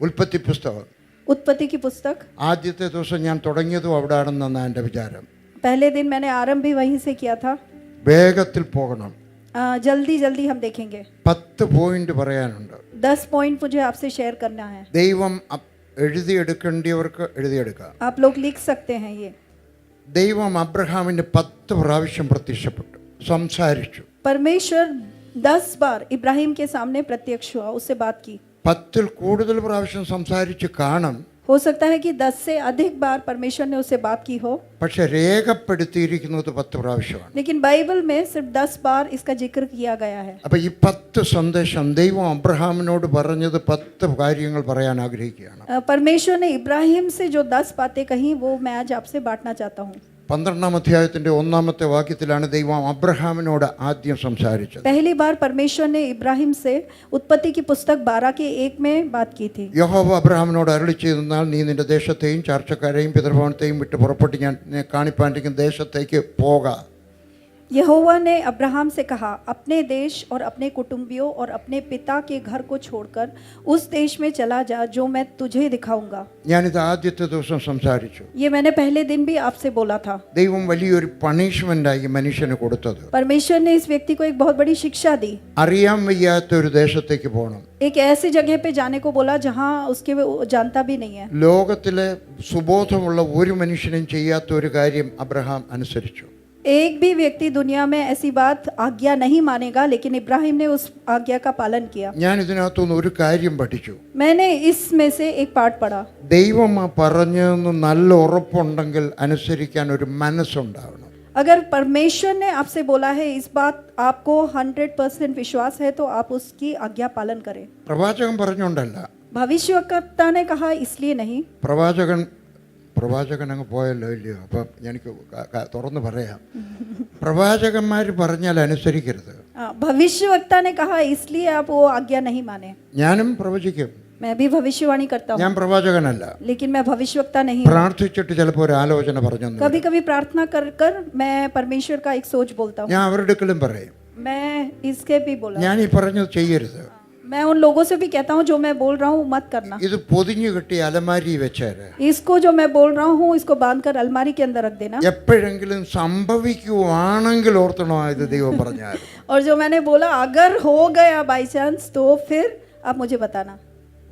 ഉൽപ്പത്തി പുസ്തകം उत्पत्ति की पुस्तक ആദ്യത്തെ ദിവസം ഞാൻ തുടങ്ങിയതും അവിടാണെന്നാണ് എൻ്റെ വിചാരം. पहले दिन मैंने आरंभ भी वहीं से किया था. വേഗത്തിൽ പോകണം. जल्दी जल्दी हम देखेंगे. 10 പോയിന്റ് പറയാനുണ്ട്. 10 पॉइंट मुझे आपसे शेयर करना है. ദൈവം എഴുതിയെടുക്കേണ്ടിയവർക്ക് എഴുതിയെടുക്കാം. आप लोग लिख सकते हैं ये. ദൈവം അബ്രഹാമിന് 10 പ്രാവശ്യം പ്രത്യക്ഷപ്പെട്ടു, സംസാരിച്ചു. परमेश्वर 10 बार इब्राहिम के सामने प्रत्यक्ष हुआ, उससे बात की. 10ൽ കൂടുതൽ പ്രാവശ്യം സംസാരിച്ച് കാണും. हो सकता है कि 10 से अधिक बार परमेश्वर ने उससे बात की हो, പക്ഷെ രേഖപ്പെടുത്തിയിരിക്കുന്നത് 10 പ്രാവശ്യമാണ്. लेकिन बाइबल में सिर्फ 10 बार इसका जिक्र किया गया है. അപ്പോൾ ഈ 10 സന്ദേശം ദൈവം അബ്രഹാമിനോട് പറഞ്ഞത് 10 കാര്യങ്ങൾ പറയാൻ ആഗ്രഹിക്കുകയാണ്. परमेश्वर ने इब्राहिम से जो 10 बातें कही वो मैं आज आपसे बांटना चाहता हूँ. 12-ാം അധ്യായത്തിന്റെ 1-ാമത്തെ വാക്യത്തിലാണ് ദൈവം അബ്രഹാമിനോട് ആദ്യം സംസാരിച്ചത്. पहली बार परमेश्वर ने इब्राहिम से उत्पत्ति की पुस्तक 12 के 1 में बात की थी. യഹോവ അബ്രഹാമിനോട് അരുളിച്ചെയ്തെന്നാൽ നീ നിന്റെ ദേശത്തെയും ചാർച്ചക്കാരെയും പിതൃഭവനത്തെയും വിട്ട് പുറപ്പെട്ട് ഞാൻ കാണിപ്പാനിരിക്കുന്ന ദേശത്തേക്ക് പോക. यहोवा ने अब्राहम से कहा, अपने देश और अपने कुटुंबियों और अपने पिता के घर को छोड़कर उस देश में चला जा जो मैं तुझे दिखाऊंगा. ഞാനിത് ആദ്യത്തെ ദിവസം സംസാരിച്ചു. ये मैंने पहले दिन भी आपसे बोला था. ദൈവം വലിയൊരു പണിഷ്മെന്റായി മനുഷ്യന് കൊടുത്തത്. परमेश्वर ने इस व्यक्ति को एक बहुत बड़ी शिक्षा दी. അറിയാൻ വയ്യാത്ത ഒരു ദേശത്തേക്ക് പോകണം. एक ऐसी जगह पे जाने को बोला जहाँ उसके वो जानता भी नहीं है. ലോകത്തിലെ സുബോധമുള്ള ഒരു മനുഷ്യനും ചെയ്യാത്ത ഒരു കാര്യം അബ്രഹാം അനുസരിച്ചു. एक भी व्यक्ति दुनिया में ऐसी बात आज्ञा नहीं मानेगा, लेकिन इब्राहिम ने उस आज्ञा का पालन किया. ഞാൻ ഇതിനകത്തുനിന്ന് ഒരു കാര്യം പഠിച്ചു. मैंने इसमें से एक पाठ पढ़ा. ദൈവം പറഞ്ഞതെന്ന് നല്ല ഉറപ്പുണ്ടെങ്കിൽ അനുസരിക്കാൻ ഒരു മനസ്സുണ്ടാവണം. अगर परमेश्वर ने आपसे बोला है इस बात आपको 100% विश्वास है तो आप उसकी आज्ञा पालन करें. പ്രവാചകൻ പറഞ്ഞുകൊണ്ടല്ല. भविष्यवक्ता ने कहा इसलिए नहीं. പ്രവാചകൻ അങ്ങ് പോയല്ലോ ഇല്ലയോ? അപ്പം എനിക്ക് തുറന്ന് പറയാം, പ്രവാചകന്മാർ പറഞ്ഞാൽ അനുസരിക്കരുത്. भविष्यवक्ता ने कहा इसलिए आप वो आज्ञा नहीं माने. ഞാനും പ്രവചിക്കും. मैं भी भविष्यवाणी करता हूँ, ഞാൻ പ്രവാചകനല്ല. लेकिन मैं भविष्यवक्ता नहीं. പ്രാർത്ഥിച്ചിട്ട് ചിലപ്പോൾ ഒരു ആലോചന പറഞ്ഞു. कभी कभी प्रार्थना कर कर मैं परमेश्वर का एक सोच बोलता हूँ. ഞാൻ അവരുടെ അടുക്കലും പറയും, मैं इसके भी बोला. ഞാൻ ഈ പറഞ്ഞത് ചെയ്യരുത്. मैं उन लोगों से भी कहता हूँ जो मैं बोल रहा हूँ मत करना. ഇത് പൊതിഞ്ഞു കെട്ടി അലമാരി വെച്ചാല് इसको जो मैं बोल रहा हूँ इसको बांध कर अलमारी के अंदर रख देना. എപ്പോഴെങ്കിലും സംഭവിക്കുവാണെങ്കിൽ ഓർത്തണോ ഇത് ദൈവം പറഞ്ഞാൽ. और जो मैंने बोला अगर हो गया बाई चांस तो फिर आप मुझे बताना.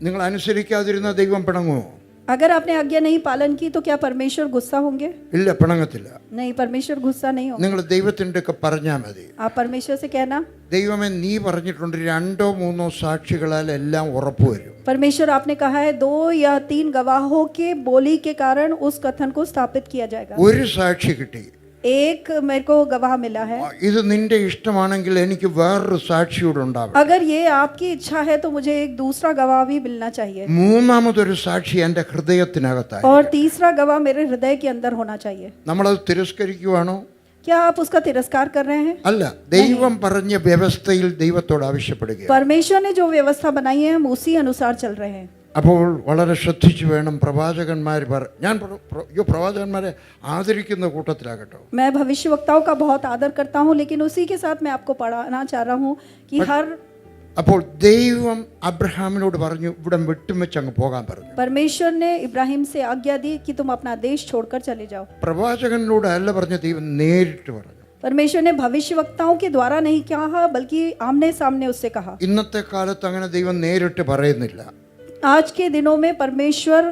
നിങ്ങൾ അനുസരിക്കാതിരുന്ന ദൈവം പിണങ്ങുമോ? अगर आपने आज्ञा नहीं पालन की तो क्या परमेश्वर गुस्सा होंगे? ഇല്ല, പിണങ്ങത്തില്ല. नहीं, परमेश्वर गुस्सा नहीं होगा. നിങ്ങൾ ദൈവത്തിൻ്റെ ഒക്കെ പറഞ്ഞാൽ മതി. आप परमेश्वर से कहना, ദൈവമേ നീ പറഞ്ഞിട്ടുണ്ട് 2-3 സാക്ഷികളാൽ എല്ലാം ഉറപ്പ് വരും. परमेश्वर आपने कहा है 2 या 3 गवाहों के बोली के कारण उस कथन को स्थापित किया जाएगा. ഒരു സാക്ഷി കിട്ടി. एक मेरे को गवाह मिला है. ഇത് നിന്റെ ഇഷ്ടമാണെങ്കിൽ എനിക്ക് വേറൊരു സാക്ഷിയോട് ഉണ്ടാവും. अगर ये आपकी इच्छा है तो मुझे एक दूसरा गवाह भी मिलना चाहिए. മൂന്നാമതൊരു സാക്ഷി എൻ്റെ ഹൃദയത്തിനകത്തായി. और तीसरा गवाह मेरे हृदय के अंदर होना चाहिए. നമ്മളത് തിരസ്കരിക്കുവാണോ? क्या आप उसका तिरस्कार कर रहे हैं? അല്ല, ദൈവം പറഞ്ഞ വ്യവസ്ഥയിൽ ദൈവത്തോട് ആവശ്യപ്പെടുക. परमेश्वर ने जो व्यवस्था बनाई है हम उसी अनुसार चल रहे हैं. അപ്പോൾ വളരെ ശ്രദ്ധിച്ചു വേണം. പ്രവാചകന്മാർ ഞാൻ പ്രവാചകന്മാരെ ആദരിക്കുന്ന കൂട്ടത്തിലാകട്ടോ. मैं भविष्यवक्ताओं का बहुत आदर करता हूँ, लेकिन उसी के साथ मैं आपको पढ़ाना चाह रहा हूँ कि हर അപ്പോൾ ദൈവം അബ്രഹാമിനോട് പറഞ്ഞു ഇവിടം വിട്ടുമെച്ച് അങ്ങ് പോകാൻ പറഞ്ഞു. परमेश्वर ने इब्राहिम से आज्ञा दी कि तुम अपना देश छोड़कर चले जाओ. പ്രവാചകനിലൂടെ അല്ല പറഞ്ഞ ദൈവം നേരിട്ട് പറഞ്ഞു. परमेश्वर ने भविष्यवक्ताओं के द्वारा नहीं कहा, बल्कि आमने सामने उससे कहा. ഇന്നത്തെ കാലത്ത് അങ്ങനെ ദൈവം നേരിട്ട് പറയുന്നില്ല. आज के दिनों में परमेश्वर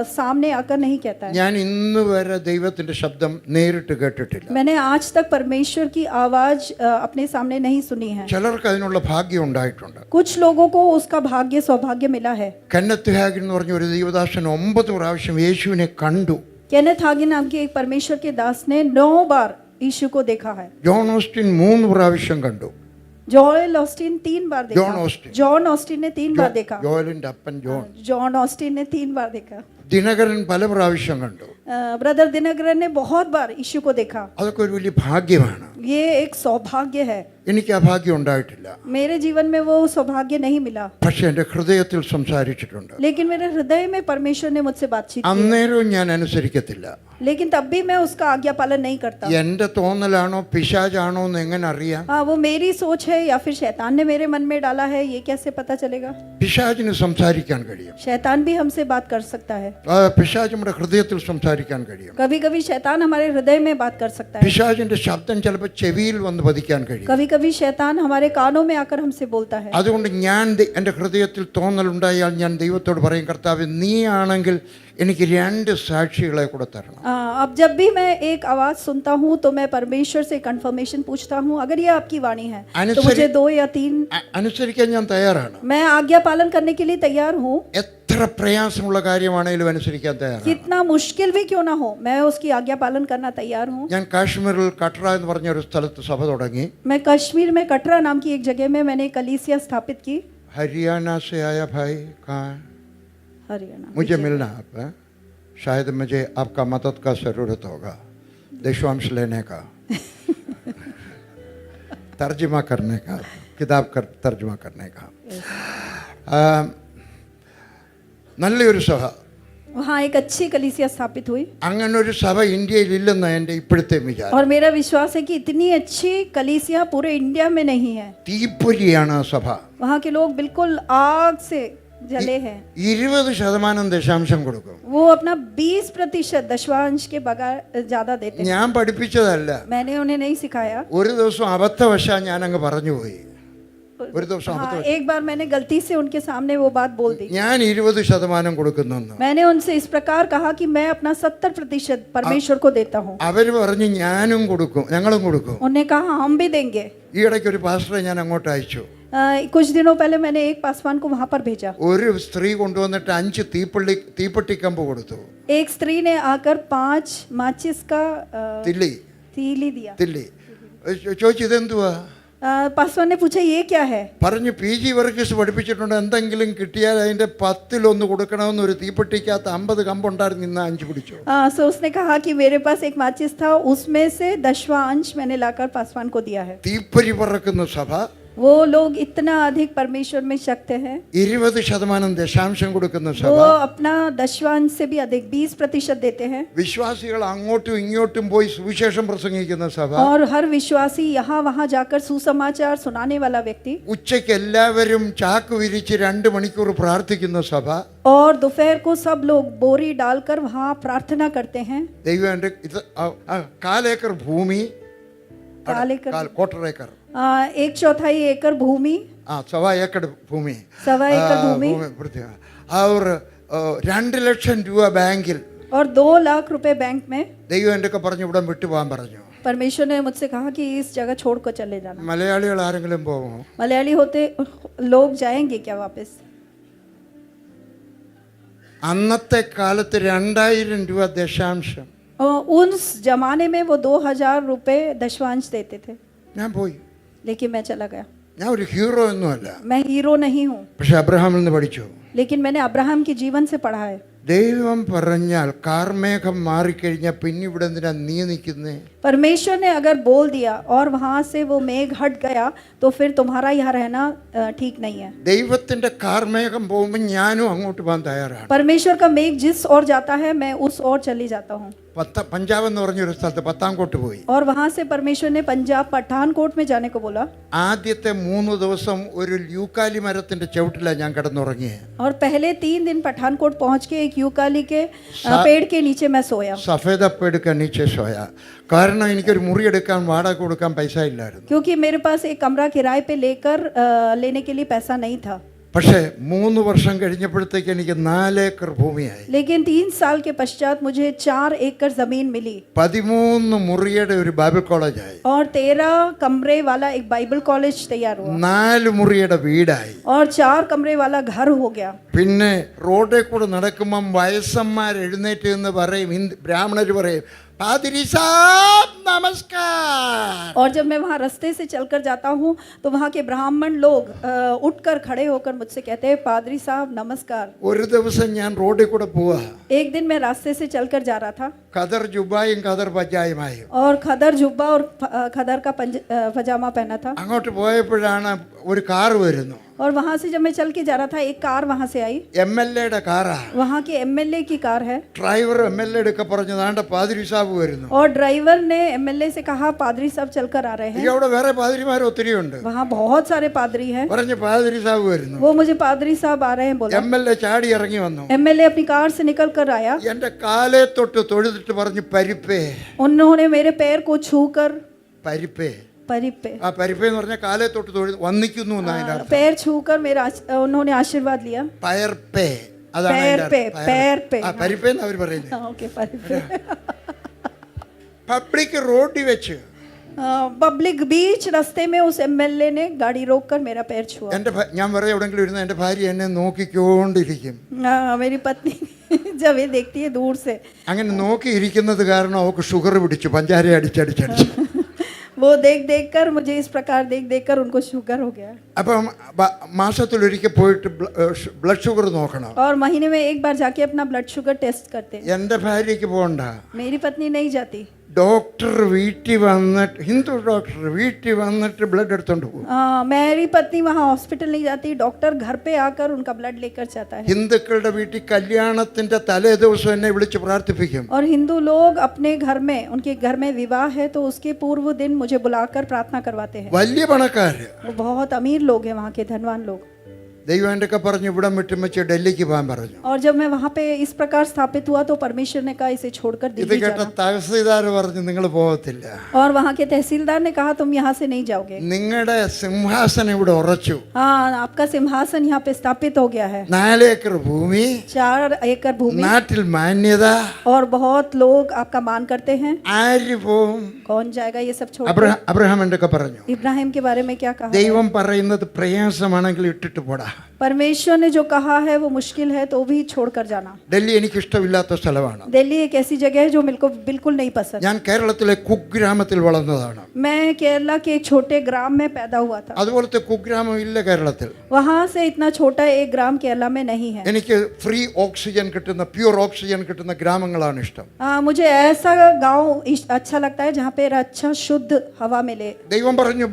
सामने आकर नहीं कहता है. ഞാൻ ഇന്ന് വരെ ദൈവത്തിന്റെ ശബ്ദം നേരിട്ട് കേട്ടിട്ടില്ല. मैंने आज तक परमेश्वर की आवाज अपने सामने नहीं सुनी है. ചിലർക്ക് അതിനുള്ള ഭാഗ്യം ഉണ്ടായിട്ടുണ്ട്. कुछ लोगों को उसका भाग्य सौभाग्य मिला है. കെന്നത്ത് ഹാഗിൻ എന്ന് പറഞ്ഞ ഒരു ദൈവദാസൻ 9 പ്രാവശ്യം യേശുവിനെ കണ്ടു. केनेथ हागिन नाम के एक परमेश्वर के दास ने 9 बार यीशु को देखा है. ജോൺ ഓസ്റ്റിൻ 3 പ്രാവശ്യം കണ്ടു. जॉएल ऑस्टिन 3 बार देखा. जॉन ऑस्टिन ने 3 बार देखा. ജോയലിന്റെ അപ്പൻ ജോൺ. जॉन ऑस्टिन ने 3 बार देखा. ദിനകരൻ പല പ്രാവശ്യം കണ്ടു. ब्रदर दिनकरन ने बहुत बार यीशु को देखा। അതൊക്കെ ഒരു വലിയ ഭാഗ്യമാണ്. ये एक सौभाग्य है। എനിക്ക് ആ ഭാഗ്യം ഉണ്ടായിട്ടില്ല. मेरे जीवन में वो सौभाग्य नहीं मिला, പക്ഷെ എൻ്റെ ഹൃദയത്തിൽ സംസാരിച്ചിട്ടുണ്ട്. लेकिन मेरे हृदय में परमेश्वर ने मुझसे बातचीत की। അന്നേരവും ഞാൻ അനുസരിക്കത്തില്ല. लेकिन तब भी मैं उसका आज्ञा पालन नहीं करता। എൻ്റെ തോന്നലാണോ പിശാചാണോ എന്ന് എങ്ങനെ അറിയാം? हाँ, वो मेरी सोच है या फिर शैतान ने मेरे मन में डाला है, ये कैसे पता चलेगा? പിശാചിന് സംസാരിക്കാൻ കഴിയും. शैतान भी हमसे बात कर सकता है। പിശാച് നമ്മുടെ ഹൃദയത്തിൽ സംസാരിക്കാൻ കഴിയും. कभी कभी शैतान हमारे हृदय में बात कर सकता है। പിശാചിന്റെ ശബ്ദം ചിലപ്പോൾ ചെവിയിൽ വന്ന് പതിക്കാൻ കഴിയും. कभी कभी शैतान हमारे कानों में आकर हमसे बोलता है। അതുകൊണ്ട് ഞാൻ എൻ്റെ ഹൃദയത്തിൽ തോന്നലുണ്ടായാൽ ഞാൻ ദൈവത്തോട് പറയും, കർത്താവ് നീ ആണെങ്കിൽ എനിക്ക് രണ്ട് സാക്ഷികളെ കൂടെ തരണം. अब जब भी मैं एक आवाज सुनता हूँ तो मैं परमेश्वर से कंफर्मेशन पूछता हूँ, अगर ये आपकी वाणी है तो मुझे 2 या 3 അനുസരിക്കാൻ ഞാൻ തയ്യാറാണ്. मैं आज्ञा पालन करने के लिए तैयार हूँ। എത്ര പ്രയാസമുള്ള കാര്യമാണെങ്കിലും അനുസരിക്കാൻ തയ്യാറാണ്. कितना मुश्किल भी क्यों ना हो, मैं उसकी आज्ञा पालन करना तैयार हूँ। ഞാൻ കാശ്മീരിൽ കട്ര എന്ന് പറഞ്ഞ ഒരു സ്ഥലത്ത് സഭ തുടങ്ങി. मैं कश्मीर में कटरा नाम की एक जगह में मैंने कलीसिया स्थापित की। हरियाणा से आया भाई कहाँ? हरियाणा। मुझे मिलना आप है? शायद मुझे आपका मदद का ज़रूरत होगा, देशांश लेने का, तर्जुमा करने का, किताब कर तर्जुमा करने का. നല്ലൊരു സഭ, वहाँ एक अच्छी कलीसिया स्थापित हुई അങ്ങനൊരു സഭ ഇന്ത്യയിൽ ഇല്ലെന്ന് എൻ്റെ ഇപ്പോഴത്തെ വിചാരം. और मेरा विश्वास है कि इतनी अच्छी कलीसिया पूरे इंडिया में नहीं है। തീപ്പൊരിയാണ് ആ സഭ. वहाँ के लोग बिल्कुल आग से जले हैं। 20% ദശാംശം കൊടുക്കും. वो अपना 20% दशवांश के बगैर ज्यादा देते हैं। ഞാൻ പഠിപ്പിച്ചതല്ല, मैंने उन्हें नहीं सिखाया। ഒരു ദിവസം അബദ്ധവശാ ഞാൻ അങ്ങ് പറഞ്ഞുപോയി. ഒരു ദിവസം हाँ, അബദ്ധം, एक बार मैंने गलती से उनके सामने वो बात बोल दी। ഞാൻ 20% കൊടുക്കുന്നെന്ന്. मैंने उनसे इस प्रकार कहा कि मैं अपना 70% परमेश्वर को देता हूँ। അവര് പറഞ്ഞു ഞാനും കൊടുക്കും, ഞങ്ങളും കൊടുക്കും. उन्होंने कहा हम भी देंगे। ഈ ഇടയ്ക്ക് ഒരു പാസ്റ്ററെ ഞാൻ അങ്ങോട്ട് അയച്ചു. कुछ दिनों पहले मैंने एक पासवान को वहां पर भेजा। ഒരു സ്ത്രീ കൊണ്ടുവന്നിട്ട് 5 തീപ്പെട്ടിക്കമ്പ് കൊടുത്തു. एक स्त्री ने आकर 5 माचिस का തില്ലി तीली दिया। തില്ലി ചോദിച്ചു ഇതെന്തുവാ? पासवान ने पूछा ये क्या है? പറഞ്ഞു PG വർഗീസ് പഠിപ്പിച്ചിട്ടുണ്ട്, എന്തെങ്കിലും കിട്ടിയാൽ അതിന്റെ 10-1 കൊടുക്കണമെന്ന്. ഒരു തീപ്പെട്ടിക്കകത്ത് 50 കമ്പുണ്ടായിരുന്നു, ഇന്ന് 5 പിടിച്ചു. सो उसने कहा कि मेरे पास एक माचिस था, उसमें से 10वां अंश मैंने लाकर पासवान को दिया है। തീപ്പൊരി പറക്കുന്ന സഭ, वो लोग इतना अधिक परमेश्वर में शक्त है। 20% ദശാംശം കൊടുക്കുന്ന സഭ, वो अपना दशवांश से भी अधिक 20% देते हैं। വിശ്വാസികൾ അങ്ങോട്ടും ഇങ്ങോട്ടും പോയി സുവിശേഷം പ്രസംഗിക്കുന്ന സഭ, और हर विश्वासी यहाँ वहाँ जाकर सुसमाचार सुनाने वाला व्यक्ति, ഉച്ചയ്ക്ക് എല്ലാവരും ചാക്ക് വിരിച്ച് 2 മണിക്കൂർ പ്രാർത്ഥിക്കുന്ന സഭ, और दोपहर को सब लोग बोरी डालकर वहाँ प्रार्थना करते हैं। ദൈവം എൻ്റെ ഇത് 1/4 ഏക്കർ ഭൂമി, 1/4 ഏക്കർ, 1/4 एकड़ भूमि, 1/4 ഏക്കർ ഭൂമി, 1/4 एकड़ भूमि, और 2 ലക്ഷം രൂപ ബാങ്കിൽ. और 2 लाख रुपए बैंक में। ദൈവം എൻ്റെ പറഞ്ഞു ഇവിടെ വിട്ടുപോകാൻ പറഞ്ഞു. परमेश्वर ने मुझसे कहा कि इस जगह छोड़कर चले जाना। മലയാളികൾ ആരെങ്കിലും പോകുമോ? मलयाली होते लोग जाएंगे क्या वापस? അന്നത്തെ കാലത്ത് 2000 രൂപ ദശാംശം. उस जमाने में वो 2000 रुपए दशवांश देते थे। ഞാൻ പോയി. लेकिन मैं चला गया। ഞാൻ ഒരു ഹീറോ ഒന്നുമല്ല, मैं हीरो नहीं हूँ, പക്ഷെ അബ്രഹാമിൽ നിന്ന് പഠിച്ചു. लेकिन मैंने अब्राहम के जीवन से पढ़ा है। ദൈവം പറഞ്ഞാൽ കാർമേഘം മാറിക്കഴിഞ്ഞാൽ പിന്നെ ഇവിടെ എന്തിനാ നീ നിൽക്കുന്നേ? परमेश्वर ने अगर बोल दिया और वहां से वो मेघ हट गया तो फिर तुम्हारा यहाँ रहना ठीक नहीं है। ദൈവത്തിന്റെ കാർമേഘം പോകുമ്പോൾ ഞാനും അങ്ങോട്ട് പോകാൻ തയ്യാറാണ്. परमेश्वर का मेघ जिस ओर जाता है मैं उस ओर चली जाता हूँ। പഞ്ചാബ് എന്ന് പറഞ്ഞൊരു സ്ഥലത്ത് പത്താംകോട്ട് പോയി. और वहां से परमेश्वर ने पंजाब पठानकोट में जाने को बोला। ആദ്യത്തെ 3 ദിവസം ഒരു യൂക്കാലി മരത്തിന്റെ ചവിട്ടിലാണ് ഞാൻ കിടന്നുറങ്ങിയത്. और पहले 3 दिन पठानकोट पहुंच के एक यूकाली के पेड़ के नीचे मैं सोया। സഫേദ പേടുക്ക നീച്ചെ സോയ. കാരണം എനിക്കൊരു മുറി എടുക്കാൻ വാടക കൊടുക്കാൻ പൈസ ഇല്ലായിരുന്നു. क्योंकि मेरे पास एक कमरा किराए पे लेकर लेने के लिए पैसा नहीं था। പക്ഷേ 3 വർഷം കഴിഞ്ഞപ്പോഴത്തേക്ക് എനിക്ക് 4 ഏക്കർ ഭൂമിയായി. लेकिन 3 साल के पश्चात मुझे 4 एकड़ जमीन मिली 13 മുറിയുടെ ഒരു ബൈബിൾ കോളേജായി. और 13 कमरे वाला एक बाइबल कॉलेज तैयार हुआ 4 മുറിയുടെ വീടായി. और 4 कमरे वाला घर हो गया। പിന്നെ റോഡിൽ കൂടെ നടക്കുമ്പം വയസ്സന്മാർ എഴുന്നേറ്റ് എന്ന് പറയും, ബ്രാഹ്മണർ പറയും, പാതിരി സാബ് നമസ്കാർ. और जब मैं वहाँ रास्ते से चलकर जाता हूँ तो वहाँ के ब्राह्मण लोग उठकर खड़े होकर मुझसे कहते हैं पादरी साहब नमस्कार. ഒരു ദിവസം ഞാൻ റോഡിൽ കൂടെ പോവാ. एक दिन मैं रास्ते से चलकर जा रहा था ഖദർ ജുബായും ഖദർ പജായുമായും. और खदर जुब्बा और खदर का पजामा पहना था. അങ്ങോട്ട് പോയപ്പോഴാണ് ഒരു കാർ വരുന്നു. और वहाँ से जब मैं चल के जा रहा था एक कार वहाँ से आई. MLA കാറാ. वहाँ के MLA की कार है. ഡ്രൈവർ MLA ഒക്കെ പറഞ്ഞു ദാണ്ട പാതിരി സാബ് വരുന്നു. और ड्राइवर ने MLA से कहा पादरी साहब चलकर आ रहे हैं. അവിടെ വേറെ പാതിരിമാർ ഒത്തിരി ഉണ്ട്. वहाँ बहुत सारे पादरी हैं. പറഞ്ഞു പാതിരി സാബ് വരുന്നു. वो मुझे पादरी साहब आ रहे हैं बोला. MLA ചാടി ഇറങ്ങി വന്നു. MLA अपनी कार से निकल कर आया. എന്റെ കാലേ തൊട്ട് തൊഴുതിട്ട് പറഞ്ഞു പരിപ്പേ. उन्होंने मेरे पैर को छूकर പരിപ്പേ. परिपे ആ പരിപ്പേ എന്ന് പറഞ്ഞാൽ കാലേ തൊട്ട് തൊഴുത് വന്നിക്കുന്നു എന്നതിന്റെ അർത്ഥം. पैर छूकर मेरा उन्होंने आशीर्वाद लिया. പയർപ്പേ അതാണ് पैर पे पैर पे ആ പരിപ്പേ എന്ന് അവർ പറയുന്നത്. ओके परिपे പബ്ലിക് റോഡിൽ വെച്ച് पब्लिक बीच रास्ते में उस MLA ने गाड़ी रोककर मेरा पैर छुआ. എൻ്റെ ഞാൻ വേറെ എവിടെയെങ്കിലും ഇരുന്ന് എൻ്റെ ഭാര്യ എന്നെ നോക്കിക്കൊണ്ടിരിക്കും. मेरी पत्नी जब ये देखती है दूर से അങ്ങനെ നോക്കിയിരിക്കുന്നത് കാരണം അവൾക്ക് ഷുഗർ പിടിച്ചു, പഞ്ചാര അടിച്ചടിച്ചടിച്ച്. वो देख देख कर मुझे इस प्रकार देख देख कर उनको शुगर हो गया. അപ്പം മാസത്തിലൊരിക്കൽ പോയിട്ട് ബ്ലഡ് ഷുഗർ നോക്കണം. और महीने में एक बार जाके अपना ब्लड शुगर टेस्ट करते हैं. എൻ്റെ ഭാര്യയ്ക്ക് പോകണ്ട. मेरी पत्नी नहीं जाती. ഡോക്ടർ വീട്ടിൽ വന്നിട്ട്, ഹിന്ദു ഡോക്ടർ വീട്ടിൽ വന്നിട്ട് ബ്ലഡ് എടുത്തോണ്ട് പോകും. मेरी पत्नी वहाँ हॉस्पिटल नहीं जाती. डॉक्टर घर पे आकर उनका ब्लड लेकर जाता है. ഹിന്ദുക്കളുടെ വീട്ടിൽ കല്യാണത്തിന്റെ തലേ ദിവസം എന്നെ വിളിച്ച് പ്രാർത്ഥിപ്പിക്കും. और हिंदू लोग अपने घर में उनके घर में विवाह है तो उसके पूर्व दिन मुझे बुलाकर प्रार्थना करवाते हैं. വലിയ പണക്കാര്. वो बहुत अमीर लोग हैं वहाँ के धनवान लोग. ദൈവം എൻ്റെ ഒക്കെ പറഞ്ഞു ഇവിടം വിട്ടുമച്ച് ഡൽഹിക്ക് പോകാൻ പറഞ്ഞു. और जब मैं वहाँ पे इस प्रकार स्थापित हुआ तो परमेश्वर ने कहा इसे छोड़कर ഇത് दिल्ली കേട്ട जाना. തഹസീൽദാർ പറഞ്ഞു നിങ്ങൾ പോകത്തില്ല. और वहाँ के तहसीलदार ने कहा तुम यहाँ से नहीं जाओगे. നിങ്ങളുടെ സിംഹാസനം ഇവിടെ ഉറച്ചു. हाँ आपका सिंहासन यहाँ पे स्थापित हो गया है. 4 ഏക്കർ ഭൂമി, 4 एकड़ भूमि നാട്ടിൽ മാന്യത. और बहुत लोग आपका मान करते हैं. ആര് പോവും? कौन जाएगा ये सब छोड़. അബ്രഹാം എൻ്റെ ഒക്കെ പറഞ്ഞു इब्राहिम के बारे में क्या कहा. ദൈവം പറയുന്നത് പ്രയാസമാണെങ്കിൽ ഇട്ടിട്ട് പോടാ. परमेश्वर ने जो कहा है वो मुश्किल है तो भी छोड़कर जाना. ഡൽഹി എനിക്ക് ഇഷ്ടമില്ലാത്ത സ്ഥലമാണ്. दिल्ली एक ऐसी जगह है जो मेरे को बिल्कुल नहीं पसंद. ഞാൻ കേരളത്തിലെ കുഗ്രാമത്തിൽ വളർന്നതാണ്. मैं केरला के एक छोटे ग्राम में पैदा हुआ था. അതുപോലത്തെ കുഗ്രാമം ഇല്ല കേരളത്തിൽ. वहाँ से इतना छोटा एक ग्राम केरला में नहीं है. എനിക്ക് ഫ്രീ ഓക്സിജൻ കിട്ടുന്ന, പ്യൂർ ഓക്സിജൻ കിട്ടുന്ന ഗ്രാമങ്ങളാണ് ഇഷ്ടം. मुझे ऐसा गांव अच्छा लगता है जहाँ पे अच्छा शुद्ध हवा मिले. ദൈവം പറഞ്ഞു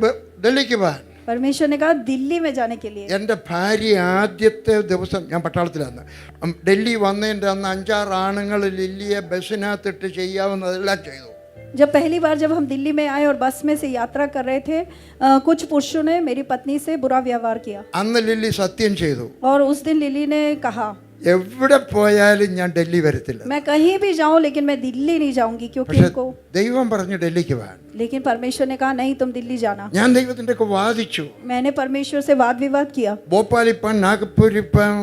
ഡൽഹിക്ക് പോകാൻ. परमेश्वर ने कहा दिल्ली में जाने के लिए. എൻ്റെ ഭാര്യ ആദ്യത്തെ ദിവസം, ഞാൻ പട്ടാളത്തിലാണ്, ഡൽഹി വന്നതിൻ്റെ അന്ന് 5-6 ആണുങ്ങൾ ലില്ലിയെ ബസ്സിനകത്തിട്ട് ചെയ്യാവുന്നതെല്ലാം ചെയ്തു. जब पहली बार जब हम दिल्ली में आए और बस में से यात्रा कर रहे थे कुछ पुरुषों ने मेरी पत्नी से बुरा व्यवहार किया. അന്ന് ലില്ലി സത്യം ചെയ്തു, और उस दिन लिली ने कहा എവിടെ പോയാലും ഞാൻ ഡൽഹി വരത്തില്ല. मैं कहीं भी जाऊं लेकिन मैं दिल्ली नहीं जाऊंगी क्योंकि പക്ഷെ इनको. ദൈവം പറഞ്ഞു ഡൽഹിക്ക് പോകാൻ. लेकिन परमेश्वर ने कहा नहीं तुम दिल्ली जाना. ഞാൻ ദൈവത്തിൻ്റെ ഒക്കെ വാദിച്ചു. मैंने परमेश्वर से वाद विवाद किया. ഭോപ്പാലിപ്പം, നാഗ്പൂരിപ്പം,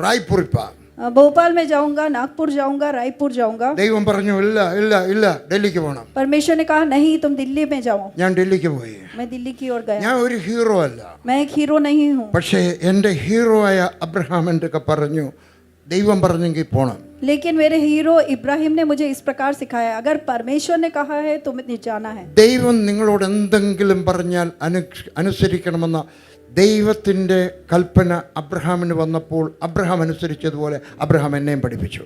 റായ്പൂരിപ്പം. भोपाल में जाऊंगा, नागपुर जाऊंगा, रायपुर जाऊंगा. ദൈവം പറഞ്ഞു ഇല്ല ഇല്ല ഇല്ല ഡൽഹിക്ക് പോകണം. परमेश्वर ने कहा नहीं तुम दिल्ली में जाओ. ഞാൻ ഡൽഹിക്ക് പോയി. मैं दिल्ली की ओर गया. ഞാൻ ഒരു ഹീറോ അല്ല. मैं एक हीरो नहीं हूँ. പക്ഷേ എൻ്റെ ഹീറോ ആയ അബ്രഹാമിൻ്റെ ഒക്കെ പറഞ്ഞു ദൈവം പറഞ്ഞെങ്കിൽ പോണം. लेकिन मेरे हीरो इब्राहिम ने मुझे इस प्रकार सिखाया अगर परमेश्वर ने कहा है तो मुझे जाना है. ദൈവം നിങ്ങളോട് എന്തെങ്കിലും പറഞ്ഞാൽ അനുസരിക്കണമെന്ന ദൈവത്തിൻ്റെ കൽപ്പന അബ്രഹാമിന് വന്നപ്പോൾ അബ്രഹാം അനുസരിച്ചതുപോലെ അബ്രഹാം എന്നെയും പഠിപ്പിച്ചു.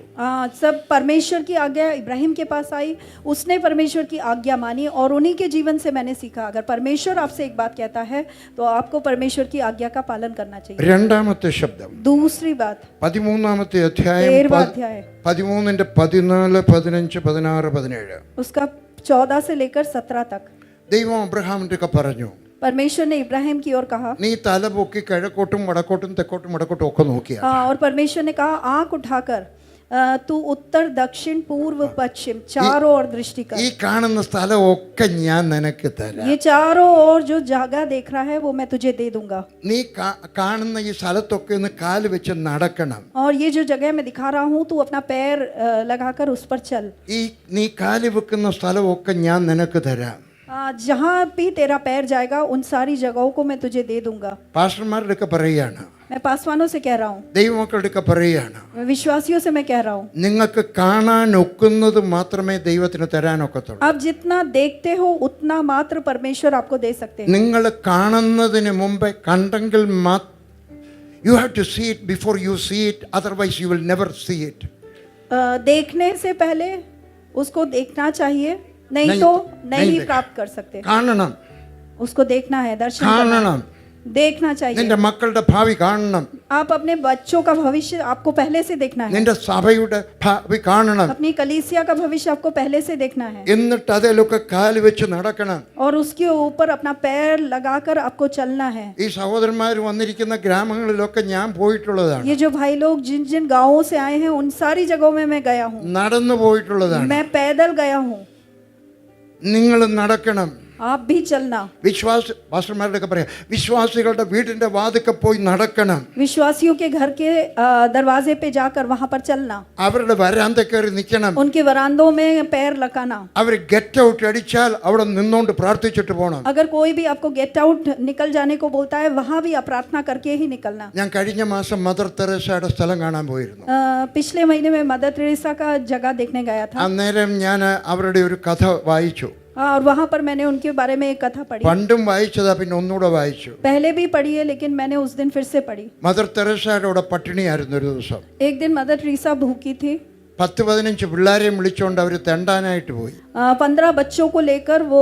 सब परमेश्वर की आज्ञा इब्राहिम के पास आई. उसने परमेश्वर की आज्ञा मानी और उन्हीं के जीवन से मैंने सीखा अगर परमेश्वर आपसे एक बात कहता है तो आपको परमेश्वर की आज्ञा का पालन करना चाहिए. രണ്ടാമത്തെ ശബ്ദം, दूसरी बात 13-ാമത്തെ അധ്യായം 13वां अध्याय 13-ന്റെ 14, 15, 16, 17. उसका 14 से लेकर 17 तक. ദൈവം അബ്രഹാമിൻ്റെ ഒക്കെ പറഞ്ഞു परमेश्वर ने इब्राहिम की ओर कहा. നീ തല പൊക്കി കിഴക്കോട്ടും വടക്കോട്ടും തെക്കോട്ടും വടക്കോട്ടും ഒക്കെ നോക്കിയാ. और परमेश्वर ने कहा आंख उठाकर तू उत्तर दक्षिण पूर्व पश्चिम चारों ओर दृष्टि कर. ഈ കാണുന്ന സ്ഥലം ഒക്കെ ഞാൻ നിനക്ക് തരാം. ये चारों ओर जो जगह देख रहा है वो मैं तुझे दे दूंगा. നീ കാണുന്ന ഈ സ്ഥലത്തൊക്കെ ഒന്ന് കാല് വെച്ച് നടക്കണം. और ये जो जगह मैं दिखा रहा हूँ तू अपना पैर लगाकर उस पर चल. ഈ നീ കാല് വെക്കുന്ന സ്ഥലമൊക്കെ ഞാൻ നിനക്ക് തരാം. जहाँ भी तेरा पैर जाएगा उन सारी जगहों को मैं तुझे दे दूंगा. പാസ്റ്റർമാരുടെ ഒക്കെ പറയുകയാണ് मैं पासवानों से कह रहा हूँ, ദൈവമക്കളുടെ പറയുകയാണ്, मैं विश्वासियों से मैं कह रहा हूँ, നിങ്ങൾക്ക് കാണാൻ ഒക്കുന്നത് മാത്രമേ ദൈവത്തിന് തരാനൊക്കത്തുള്ളൂ. आप जितना देखते हो उतना मात्र परमेश्वर आपको दे सकते हैं. നിങ്ങൾ കാണുന്നതിന് മുമ്പേ കണ്ടെങ്കിൽ you have to see it before you see it, otherwise you will never see it. देखने से पहले उसको देखना चाहिए, नहीं तो नहीं प्राप्त कर सकते. കാണണം, उसको देखना है, दर्शन करना കാണണം. है, देखना चाहिए. നിന്റെ മക്കളുടെ ഭാവി കാണണം, आप अपने बच्चों का भविष्य आपको पहले से देखना है, നിന്റെ സഭയുടെ ഭാവി കാണണം. अपनी कलीसिया का भविष्य आपको पहले से देखना है, എന്നിട്ട് അതിലൊക്കെ കാല് വെച്ച് നടക്കണം. और उसके ऊपर अपना पैर लगाकर आपको चलना है. ഈ സഹോദരന്മാർ വന്നിരിക്കുന്ന ഗ്രാമങ്ങളിലൊക്കെ ഞാൻ പോയിട്ടുള്ളതാണ്, ये जो भाई लोग जिन जिन गांवों से आए हैं उन सारी जगहों में मैं गया हूँ, നടന്നു പോയിട്ടുള്ളതാണ്. मैं पैदल गया हूँ. നിങ്ങൾ നടക്കണം. आप भी चलना. പാസ്റ്റർമാരുടെ പറയാം, വിശ്വാസികളുടെ വീടിന്റെ വാതിൽക്കൽ പോയി നടക്കണം. विश्वासियों के घर के दरवाजे पे जाकर वहां पर चलना, അവരുടെ വരാന്ത കയറി നിൽക്കണം. उनके वरांदों में पैर लगाना. അവർ ഗെറ്റ് ഔട്ട് അടിച്ചാൽ അവിടെ നിന്നോണ്ട് പ്രാർത്ഥിച്ചിട്ട് പോകണം. अगर कोई भी आपको गेट आउट निकल जाने को बोलता है, वहां भी आप प्रार्थना करके ही निकलना. ഞാൻ കഴിഞ്ഞ മാസം മദർ തെരേസയുടെ സ്ഥലം കാണാൻ പോയിരുന്നു. पिछले महीने में मदर टेरेसा का जगह देखने गया था. അന്നേരം ഞാൻ അവരുടെ ഒരു കഥ വായിച്ചു. और वहां पर मैंने उनके बारे में एक कथा पढ़ी. പണ്ടും വായിച്ചതാ, പിന്നെ ഒന്നുകൂടെ വായിച്ചു. पहले भी पढ़ी है, लेकिन मैंने उस दिन फिर से पढ़ी. മദർ തെരേസയുടെ അവിടെ പട്ടിണിയായിരുന്നു ഒരു ദിവസം. एक दिन मदर टेरेसा भूखी थी. 10-15 പിള്ളേരെയും വിളിച്ചുകൊണ്ട് അവർ തെണ്ടാനായിട്ട് പോയി. 15 बच्चों को लेकर वो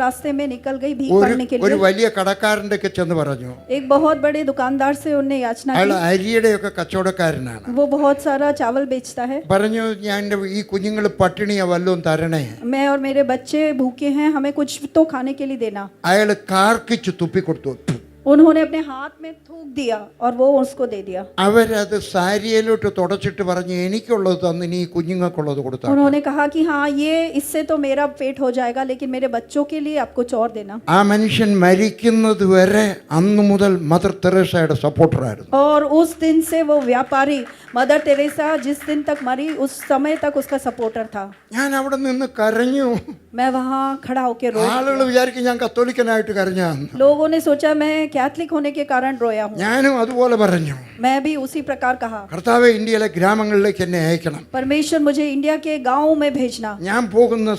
रास्ते में निकल गई भीख मांगने के ഒരു लिए. വലിയ കടക്കാരൻ്റെ ഒക്കെ ചെന്ന് പറഞ്ഞു. एक बहुत बड़े दुकानदार से उन्हें याचना അയാൾ की. അരിയുടെ ഒക്കെ കച്ചവടക്കാരനാണ്. वो बहुत सारा चावल बेचता है. പറഞ്ഞു, ഞാൻ എൻ്റെ ഈ കുഞ്ഞുങ്ങൾ പട്ടിണിയാ, വല്ലതും തരണേ. मैं और मेरे बच्चे भूखे हैं, हमें कुछ तो खाने के लिए देना. അയാൾ കാർക്കിച്ച് തുപ്പിക്കൊടുത്തു. उन्होंने अपने हाथ में थूक दिया और वो उसको दे दिया. അവരത് സാരിയിലോട്ട് തുടച്ചിട്ട് പറഞ്ഞു, എനിക്കുള്ളത് തന്ന് നീ കുഞ്ഞുങ്ങൾക്കുള്ളത് കൊടുത്താൽ. उन्होंने कहा कि हाँ, ये इससे तो मेरा पेट हो जाएगा, लेकिन मेरे बच्चों के लिए आप कुछ और देना. ആ മനുഷ്യൻ മരിക്കുന്നത് വരെ അന്നു മുതൽ മദർ തെരേസയുടെ സപ്പോർട്ടറായിരുന്നു. और उस दिन से वो व्यापारी मदर टेरेसा जिस दिन तक मरी उस समय तक उसका सपोर्टर था. ഞാൻ അവിടെ നിന്ന് കരഞ്ഞു. मैं वहाँ खड़ा होकर रो. ആളുകൾ വിചാരിക്കും ഞാൻ കത്തോലിക്കനായിട്ട് കരഞ്ഞാന്ന്. लोगों ने सोचा मैं कैथलिक होने के कारण रोया हूँ. ഞാനും അതുപോലെ പറഞ്ഞു, मैं भी उसी प्रकार कहा, കർത്താവേ ഇന്ത്യയിലെ ഗ്രാമങ്ങളിലേക്ക് എന്നെ അയക്കണം. परमेश्वर मुझे इंडिया के गाँव में भेजना, ഞാൻ പോകുന്ന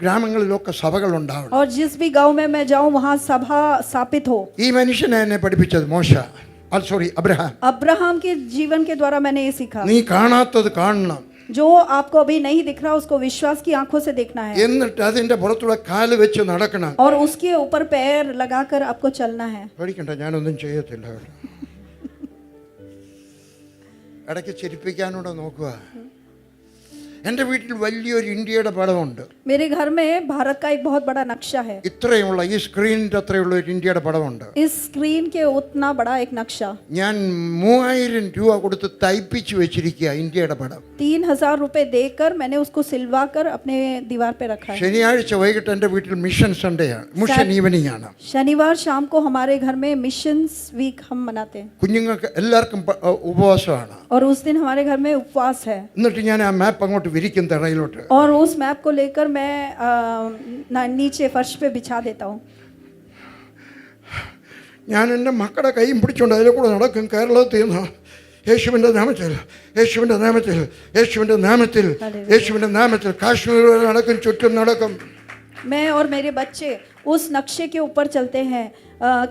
ഗ്രാമങ്ങളിലൊക്കെ സഭകൾ ഉണ്ടാവണം. और जिस भी गांव में मैं जाऊं वहां सभा स्थापित हो. ഈ മനുഷ്യനെ എന്നെ പഠിപ്പിച്ചത് അബ്രഹാം. अब्राहम के जीवन के द्वारा मैंने ये सीखा, നീ കാണാത്തത് കാണണം, जो आपको अभी नहीं दिख रहा उसको विश्वास की आंखों से देखना है, എന്നിട്ട് അതിന്റെ പുറത്തുള്ള കാല് വെച്ച് നടക്കണം. और उसके ऊपर पैर लगाकर आपको चलना है. പേടിക്കണ്ട, ഞാനൊന്നും ചെയ്യത്തില്ല. ഇടയ്ക്ക് ചിരിപ്പിക്കാനൂടെ നോക്കുക. എൻ്റെ വീട്ടിൽ വലിയൊരു ഇന്ത്യയുടെ പടമുണ്ട്. मेरे घर में भारत का एक बहुत बड़ा नक्शा है. ഇത്രയുള്ള ഈ സ്ക്രീനിൻ്റെ അത്രയുള്ള ഒരു ഇന്ത്യയുടെ പടമുണ്ട്. इस स्क्रीन के उतना बड़ा एक नक्शा. ഞാൻ 3000 രൂപ കൊടുത്ത് തയ്പ്പിച്ചു വെച്ചിരിക്കുക ഇന്ത്യയുടെ പടം. 3000 रुपए देकर मैंने उसको सिलवा कर अपने दीवार पे रखा है. ശനിയാഴ്ച വൈകിട്ട് എൻ്റെ വീട്ടിൽ മിഷൻ സൺഡേ ആണ്, മിഷൻ ഈവനിങ് ആണ്. शनिवार शाम को हमारे घर में मिशंस वीक हम मनाते हैं, കുഞ്ഞുങ്ങൾക്ക് എല്ലാവർക്കും ഉപവാസമാണ്. और उस दिन हमारे घर में उपवास है. എന്നിട്ട് ഞാൻ ആ മാപ്പ് അങ്ങോട്ട് വിരിക്കും തറയിലോട്ട്. और उस मैप को लेकर मैं नीचे फर्श पे बिछा देता हूँ. ഞാൻ എൻ്റെ മക്കളുടെ കൈയും പിടിച്ചുകൊണ്ട് അതിലെ കൂടെ നടക്കും. കേരളത്തിൽ നിന്ന് യേശുവിൻ്റെ നാമത്തിൽ, യേശുവിൻ്റെ നാമത്തിൽ, യേശുവിൻ്റെ നാമത്തിൽ, യേശുവിൻ്റെ നാമത്തിൽ കാശ്മീർ വരെ നടക്കും, ചുറ്റും നടക്കും. मैं और मेरे बच्चे उस नक्शे के ऊपर चलते हैं,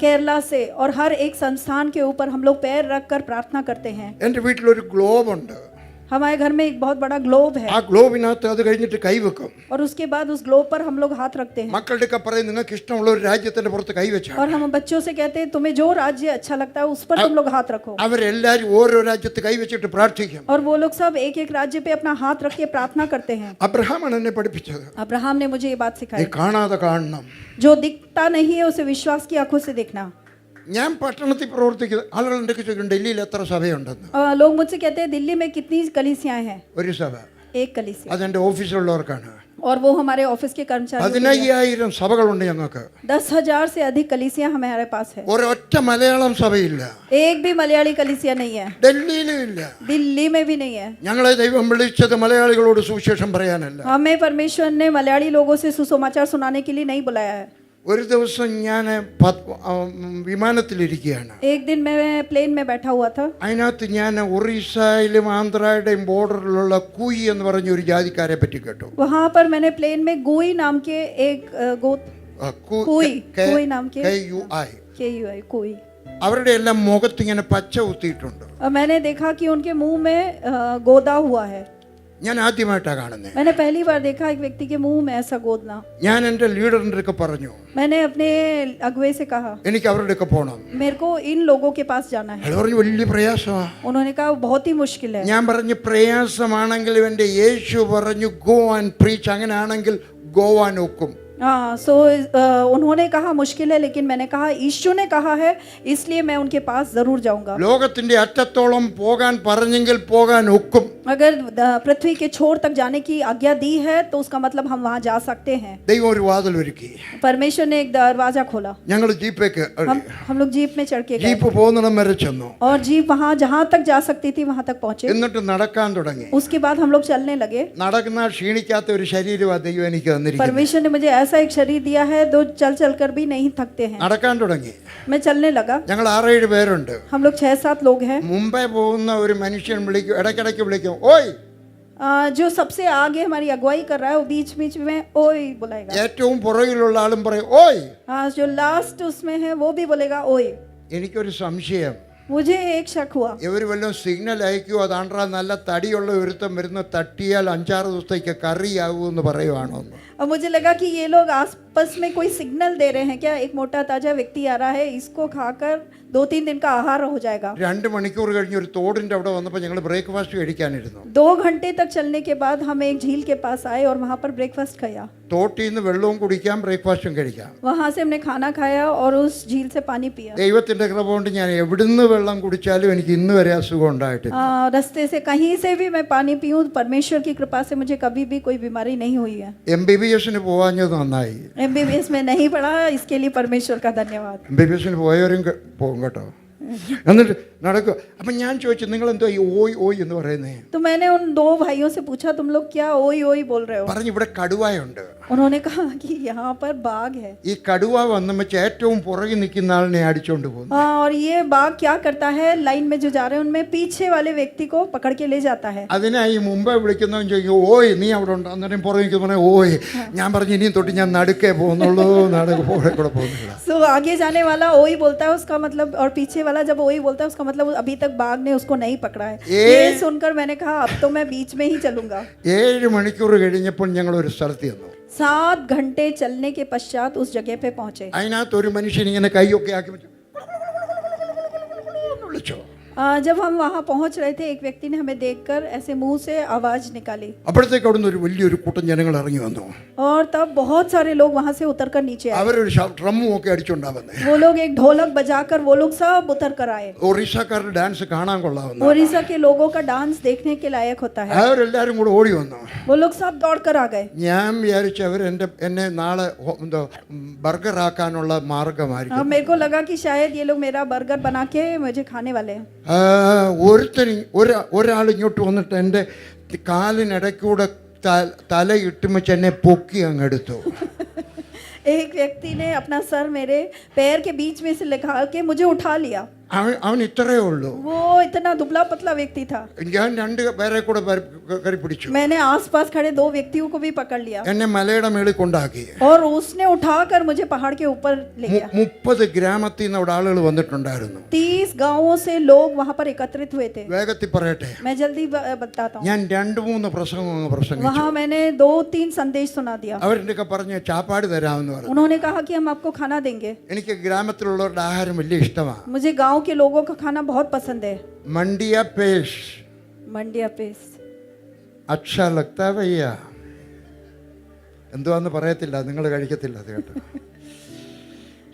केरला से, और हर एक संस्थान के ऊपर हम लोग पैर रख कर प्रार्थना करते हैं. എൻ്റെ വീട്ടിലൊരു ഗ്ലോബുണ്ട്. हमारे घर में एक बहुत बड़ा ग्लोब है, ആ ഗ്ലോബിനകത്ത് അത് കഴിഞ്ഞിട്ട് കൈവെക്കും. और उसके बाद उस ग्लोब पर हम लोग हाथ रखते हैं. മക്കളുടെ പറയും, നിങ്ങൾക്ക് ഇഷ്ടമുള്ള ഒരു രാജ്യത്തിന്റെ പുറത്ത് കൈവച്ചാൽ. और हम बच्चों से कहते हैं तुम्हें जो राज्य अच्छा लगता है उस पर तुम लोग हाथ रखो. അവരെല്ലാരും ഓരോ രാജ്യത്ത് കൈവച്ചിട്ട് പ്രാർത്ഥിക്കും. और वो लोग सब एक एक राज्य पे अपना हाथ रख के प्रार्थना करते हैं. അബ്രഹാമാണ് എന്നെ പഠിപ്പിച്ചത്. अब्राहम ने मुझे ये बात നീ सिखाई, കാണാതെ കാണണം. जो दिखता नहीं है उसे विश्वास की आंखों से देखना. ഞാൻ പട്ടണത്തിൽ പ്രവർത്തിക്കുന്ന ആളുകൾ എൻ്റെ ചോദിക്കും, ഡൽഹിയിൽ എത്ര സഭയുണ്ടെന്ന്. लोग मुझसे कहते हैं दिल्ली में कितनी कलीसियाएं हैं. ഒരു സഭ, एक कलीसिया, അതെൻ്റെ ഓഫീസിലുള്ളവർക്കാണ്. और वो हमारे ऑफिस के कर्मचारी. 15,000 സഭകളുണ്ട് ഞങ്ങൾക്ക്. 10,000 से अधिक कलीसियां हमारे पास है. ഒരൊറ്റ മലയാളം സഭയില്ല. एक भी मलयाली कलीसिया नहीं है, ഡൽഹിയിലും ഇല്ല. दिल्ली में भी नहीं है. ഞങ്ങളെ ദൈവം വിളിച്ചത് മലയാളികളോട് സുവിശേഷം പറയാനല്ല. हमें परमेश्वर ने मलयाली लोगों से सुसमाचार सुनाने के लिए नहीं बुलाया है. ഒരു ദിവസം ഞാൻ വിമാനത്തിലിരിക്കുകയാണ്. एक दिन मैं प्लेन में बैठा हुआ था, അതിനകത്ത് ഞാൻ ഒറീസയിലും ആന്ധ്രയുടെയും ബോർഡറിലുള്ള കുയി എന്ന് പറഞ്ഞ ഒരു ജാതിക്കാരെ പറ്റി കേട്ടു. वहाँ पर मैंने प्लेन में गोई नाम के एक गोत कोई नाम के KUI. कोई, അവരുടെ എല്ലാം മുഖത്ത് ഇങ്ങനെ പച്ച കുത്തിയിട്ടുണ്ട്. और मैंने देखा कि उनके मुंह में गोदा हुआ है. ഞാൻ ആദ്യമായിട്ടാണ് കാണുന്നത്. मैंने पहली बार देखा एक व्यक्ति के मुंह में ऐसा गोदना. ഞാൻ എൻ്റെ ലീഡറിൻ്റെ ഒക്കെ പറഞ്ഞു, मैंने अपने अगुवे से कहा എനിക്ക് അവരുടെ ഒക്കെ പോകണം. मेरे को इन लोगों के पास जाना है. അയാൾ പറഞ്ഞു വലിയ പ്രയാസമാണ്. उन्होंने कहा बहुत ही मुश्किल है. ഞാൻ പറഞ്ഞു പ്രയാസമാണെങ്കിൽ എൻ്റെ യേശു പറഞ്ഞു ഗോ ആൻഡ് പ്രീച്ച്, അങ്ങനെയാണെങ്കിൽ ഗോവാൻ ഒക്കും. हाँ, सो उन्होंने कहा मुश्किल है, लेकिन मैंने कहा यीशु ने कहा है, इसलिए मैं उनके पास जरूर जाऊंगा. ലോകത്തിന്റെ അറ്റത്തോളം പോകാൻ പറഞ്ഞെങ്കിൽ പോകാൻ ഒക്കും. अगर पृथ्वी के छोर तक जाने की आज्ञा दी है तो उसका मतलब हम वहां जा सकते हैं. ദൈവം ഒരു വാതിൽ ഒരുക്കി. परमेश्वर ने एक दरवाजा खोला. ഞങ്ങൾ ജീപ്പേക്ക് हम लोग जीप में चढ़ के गए ജീപ്പ് പോകുന്നിടം വരെ ചെന്നു. और जीप वहां जहां तक जा सकती थी वहां तक पहुंचे. എന്നിട്ട് നടക്കാൻ തുടങ്ങി. उसके बाद हम लोग चलने लगे. നടക്കുന്ന ക്ഷീണിക്കാത്ത ഒരു ശരീരമാണ് ദൈവം എനിക്ക് തന്നിരിക്കുന്നത്. परमेश्वर ने मुझे ऐसा एक शरीर दिया है जो चल चल कर भी नहीं थकते हैं. നടക്കാൻ തുടങ്ങി. मैं चलने लगा. ഞങ്ങൾ 6-7 പേരുണ്ട്. हम लोग 6-7 लोग हैं. മുമ്പേ പോകുന്ന ഒരു മനുഷ്യൻ വിളിക്കും, ഇടയ്ക്കിടയ്ക്ക് വിളിക്കും, ഓയ്. जो सबसे आगे हमारी अगुवाई कर रहा है वो बीच बीच में ओए बुलाएगा. ഏറ്റവും പുറകിലുള്ള ആളും പറയും ഓയ്. हाँ, जो लास्ट उसमें है वो भी बोलेगा ओए. എനിക്കൊരു സംശയം, मुझे एक शक हुआ. ഇവർ വല്ലതും സിഗ്നൽ അയക്കുമോ, അതാണ്ടാ നല്ല തടിയുള്ള ഒരുത്തം വരുന്ന തട്ടിയാൽ 5-6 ദിവസത്തേക്ക് കറിയാവൂന്ന് പറയുവാണോ എന്ന്. अब मुझे लगा कि ये लोग आपस में कोई सिग्नल दे रहे हैं क्या, एक मोटा ताजा व्यक्ति आ रहा है, इसको खाकर 2-3 दिन का आहार हो जाएगा. 2 മണിക്കൂർ കഴിഞ്ഞ് ഒരു തോടിന്റെ അവിടെ വന്നപ്പോൾ ഞങ്ങൾ ബ്രേക്ക്ഫാസ്റ്റ് കഴിക്കാനിരുന്നു. 2 घंटे तक चलने के बाद हम एक झील के पास आए और वहाँ पर ब्रेकफास्ट खाया. തോട്ടിൽ നിന്ന് വെള്ളവും കുടിക്കാം, ബ്രേക്ക്ഫാസ്റ്റും കഴിക്കാം. वहाँ से हमने खाना खाया और उस झील से पानी पिया. ദൈവത്തിന്റെ കൃപ കൊണ്ട് ഞാൻ എവിടുന്ന് വെള്ളം കുടിച്ചാലും എനിക്ക് ഇന്ന് വരെ അസുഖം ഉണ്ടായിട്ടില്ല. रास्ते से कहीं से भी मैं पानी पीऊं, परमेश्वर की कृपा से मुझे कभी भी कोई बीमारी नहीं हुई है. MBBSന് പോവാഞ്ഞത് നന്നായി. MBBS में नहीं पढ़ा, इसके लिए परमेश्वर का धन्यवाद. MBBSന് പോയവരും പോകും കേട്ടോ. എന്നിട്ട് നടക്കുക. അപ്പം ഞാൻ ചോദിച്ചു, നിങ്ങൾ എന്തോ ഈ ഓയ് ഓയ് എന്ന് പറയുന്നേ? तो मैंने उन 2 भाइयों से पूछा तुम लोग क्या ओई ओई बोल रहे हो. പറഞ്ഞു ഇവിടെ കടുവയുണ്ട്. उन्होंने कहा कि यहाँ पर बाघ है. ഈ കടുവ വന്നപ്പോൾ ഏറ്റവും പുറകിൽ നിൽക്കുന്ന ആളിനെ അടിച്ചോണ്ട് പോകുന്നു. हाँ, और ये बाघ क्या करता है, लाइन में जो जा रहे हैं उनमें पीछे वाले व्यक्ति को पकड़ के ले जाता है. അതിനായി മുമ്പേ വിളിക്കുന്നവൻ ചോദിക്കും ഓയ് നീ അവിടെ ഉണ്ടോ, അന്നേരം പുറകെ നിൽക്കുന്ന ഓയ്. ഞാൻ പറഞ്ഞു ഇനിയും തൊട്ട് ഞാൻ നടുക്കേ പോകുന്നുള്ളൂ, നടുക്ക് പുറകെ കൂടെ പോകുന്നില്ല. सो आगे जाने वाला ओई बोलता है, उसका मतलब, और पीछे वाला जब ओई बोलता है उसका मतलब अभी तक बाघ ने उसको नहीं पकड़ा है. ये सुनकर मैंने कहा अब तो मैं बीच में ही चलूंगा. 7 മണിക്കൂർ കഴിഞ്ഞപ്പോൾ ഞങ്ങൾ ഒരു സ്ഥലത്ത് ചെന്നു. 7 घंटे चलने के पश्चात उस जगह पे पहुंचे. അതിനകത്ത് ഒരു മനുഷ്യൻ ഇങ്ങനെ കൈയൊക്കെ ആക്കി വെച്ചു വിളിച്ചോ. जब हम वहाँ पहुँच रहे थे एक व्यक्ति ने हमें देखकर ऐसे मुंह से आवाज निकाली അപ്പോഴത്തേക്ക് അവിടെ നിന്ന് ഒരു വലിയൊരു കൂട്ടം ജനങ്ങൾ ഇറങ്ങി വന്നു. और तब बहुत सारे लोग वहाँ से उतरकर नीचे आए. അവരൊരു ഡ്രമ്മും ഒക്കെ അടിച്ചുകൊണ്ടാ വന്നേ. वो लोग एक ढोलक बजाकर वो लोग सब उतर कर आए. ഒറീസക്കാരുടെ ഡാൻസ് കാണാൻ കൊള്ളാവുന്ന. ओडिशा के लोगों का डांस देखने के लायक होता है. അവരെല്ലാരും കൂടെ ഓടി വന്നു. वो लोग सब दौड़ कर आ गए. ഞാൻ വിചാരിച്ചു അവർ എന്നെ നാളെ എന്തോ ബർഗർ ആക്കാനുള്ള മാർഗമായിരിക്കും. मेरे को लगा कि शायद ये लोग मेरा बर्गर बना के मुझे खाने वाले हैं. ഒരാൾ ഇങ്ങോട്ട് വന്നിട്ട് എൻ്റെ കാലിനിടയ്ക്കൂടെ തല ഇട്ടുമിച്ച് എന്നെ പൊക്കി അങ്ങെടുത്തു. एक व्यक्ति ने अपना सर मेरे पैर के बीच में से लगा के मुझे उठा लिया. അവൻ ഇത്രയേ ഉള്ളൂ. वो इतना दुबला पतला व्यक्ति था. ഞാൻ 2 പേരെ കൂടെ കയറി പിടിച്ചു. मैंने आसपास खड़े 2 व्यक्तियों को भी पकड़ लिया എന്നെ മലയുടെ മേളിൽ കൊണ്ടാക്കി. और उसने उठाकर मुझे पहाड़ के ऊपर ले गया. 30 ഗ്രാമത്തിൽ നിന്ന് അവിടെ ആളുകൾ വന്നിട്ടുണ്ടായിരുന്നു. 30 गांवों से लोग वहां पर एकत्रित हुए थे. വേഗത്തിൽ പറയട്ടെ, मैं जल्दी बताता हूँ. ഞാൻ 2-3 പ്രസംഗിച്ചു. वहां मैंने 2-3 संदेश सुना दिया. അവരെന്നൊക്കെ പറഞ്ഞ് ചാപ്പാട് തരാമെന്ന് പറഞ്ഞു. उन्होंने कहा कि हम आपको खाना देंगे. എനിക്ക് ഗ്രാമത്തിലുള്ളവരുടെ ആഹാരം വലിയ ഇഷ്ടമാണ്. मुझे गांव के लोगों का खाना बहुत पसंद है. मंडिया पेश मंडिया पेश अच्छा लगता है भैया. എന്തുവാന്ന് പറയത്തില്ല, നിങ്ങൾ കഴിക്കത്തില്ല അത് കേട്ടോ.